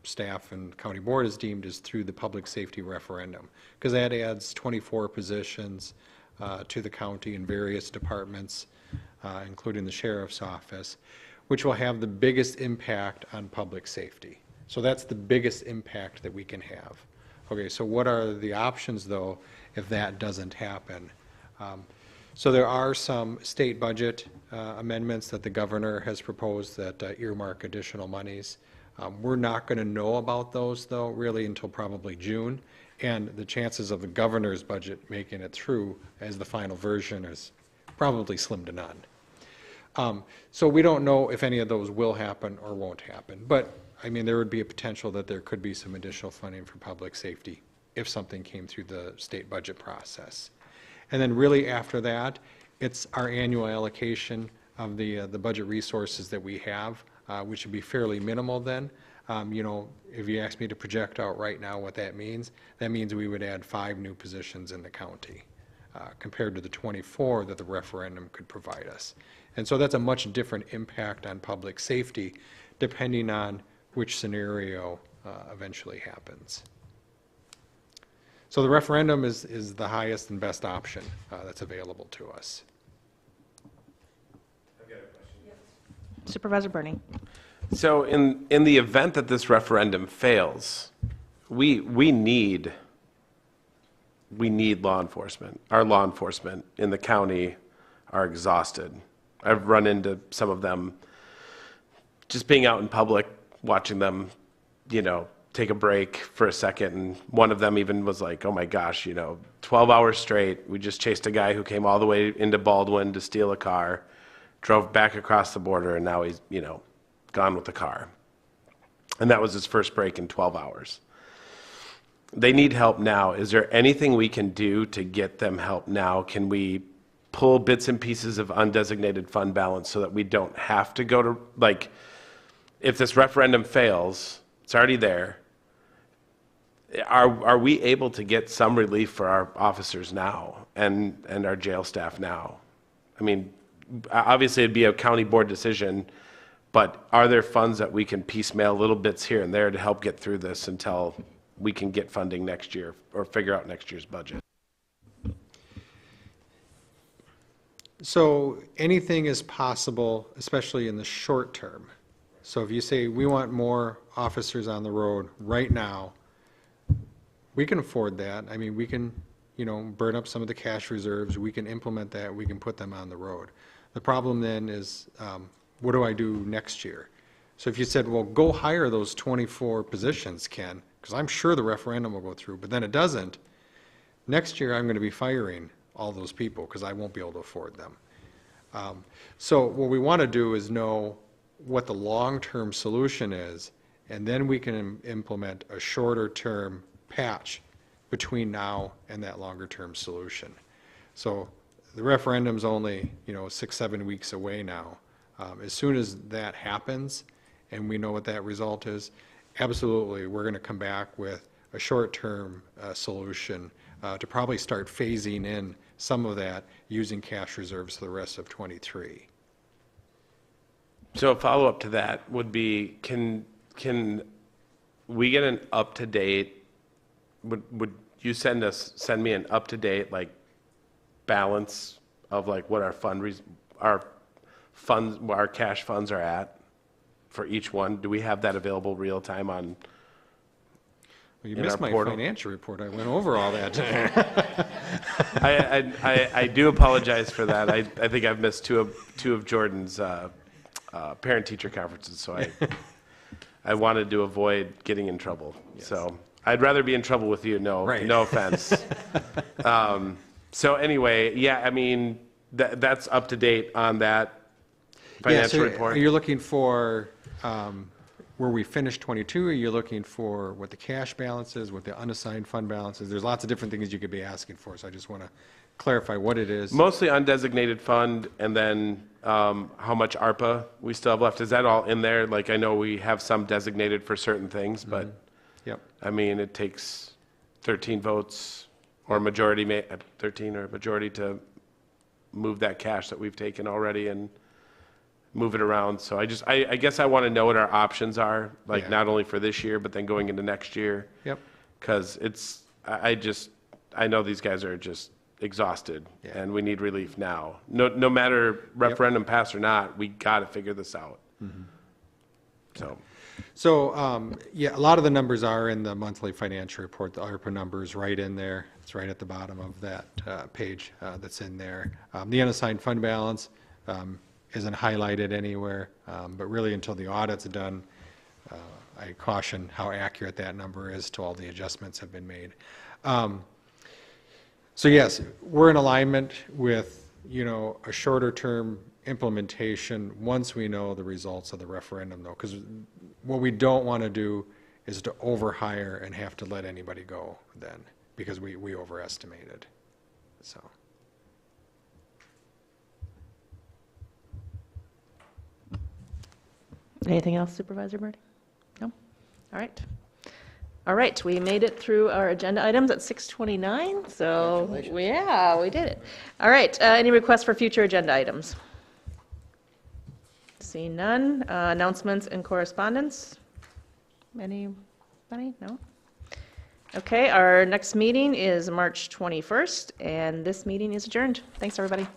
staff and county board is deemed is through the public safety referendum, because that adds 24 positions to the county in various departments, including the sheriff's office, which will have the biggest impact on public safety. So that's the biggest impact that we can have. Okay, so what are the options, though, if that doesn't happen? So there are some state budget amendments that the governor has proposed that earmark additional monies. We're not going to know about those, though, really until probably June, and the chances of the governor's budget making it through as the final version is probably slim to none. So we don't know if any of those will happen or won't happen, but I mean, there would be a potential that there could be some additional funding for public safety if something came through the state budget process. And then really after that, it's our annual allocation of the budget resources that we have, which would be fairly minimal then. If you ask me to project out right now what that means we would add 5 new positions in the county, compared to the 24 that the referendum could provide us. And so that's a much different impact on public safety, depending on which scenario eventually happens. So the referendum is the highest and best option that's available to us. Supervisor Bernie. So in the event that this referendum fails, we need law enforcement. Our law enforcement in the county are exhausted. I've run into some of them just being out in public, watching them, take a break for a second. And one of them even was like, oh my gosh, 12 hours straight. We just chased a guy who came all the way into Baldwin to steal a car, drove back across the border, and now he's, gone with the car. And that was his first break in 12 hours. They need help now. Is there anything we can do to get them help now? Can we pull bits and pieces of undesignated fund balance so that we don't have to go to, if this referendum fails, it's already there. Are we able to get some relief for our officers now and our jail staff now? I mean, obviously it'd be a county board decision, but are there funds that we can piecemeal little bits here and there to help get through this until we can get funding next year or figure out next year's budget? So anything is possible, especially in the short term. So if you say we want more officers on the road right now, we can afford that. I mean, we can, burn up some of the cash reserves. We can implement that. We can put them on the road. The problem then is, what do I do next year? So if you said, well, go hire those 24 positions, Ken, because I'm sure the referendum will go through, but then it doesn't, next year I'm going to be firing all those people because I won't be able to afford them. So what we want to do is know what the long-term solution is, and then we can implement a shorter-term patch between now and that longer-term solution. So the referendum's only, 6-7 weeks away now. As soon as that happens and we know what that result is, absolutely, we're going to come back with a short-term solution to probably start phasing in some of that using cash reserves for the rest of '23. So a follow-up to that would be, can we get an up-to-date, would you send me an up-to-date, balance of what our cash funds are at for each one? Do we have that available real time on? Well, you in missed our my portal? financial report. I went over all that. I do apologize for that. I think I've missed two of Jordan's parent-teacher conferences, so I wanted to avoid getting in trouble. Yes. So I'd rather be in trouble with you. No, Right. no offense. So anyway, yeah, I mean that's up to date on that financial report. You're looking for where we finished '22, or you're looking for what the cash balance is, what the unassigned fund balance is? There's lots of different things you could be asking for, so I just want to clarify what it is. Mostly undesignated fund, and then how much ARPA we still have left. Is that all in there? I know we have some designated for certain things, but Yep. I mean, it takes 13 votes or majority, 13 or majority to move that cash that we've taken already and move it around. So I guess I want to know what our options are, Yeah. not only for this year, but then going into next year. Yep. Because I know these guys are just exhausted, Yeah. and we need relief now. No matter referendum pass or not, we got to figure this out. So, a lot of the numbers are in the monthly financial report. The ARPA number's right in there. It's right at the bottom of that page that's in there. The unassigned fund balance isn't highlighted anywhere, but really until the audit's done, I caution how accurate that number is till all the adjustments have been made. So yes, we're in alignment with, a shorter term implementation once we know the results of the referendum, though, because what we don't want to do is to overhire and have to let anybody go then, because we overestimated, so. Anything else, Supervisor Bernie? No? All right. All right, we made it through our agenda items at 6:29, so, yeah, we did it. All right, any requests for future agenda items? Seeing none. Announcements and correspondence? Anybody? No? Okay, our next meeting is March 21st, and this meeting is adjourned. Thanks, everybody.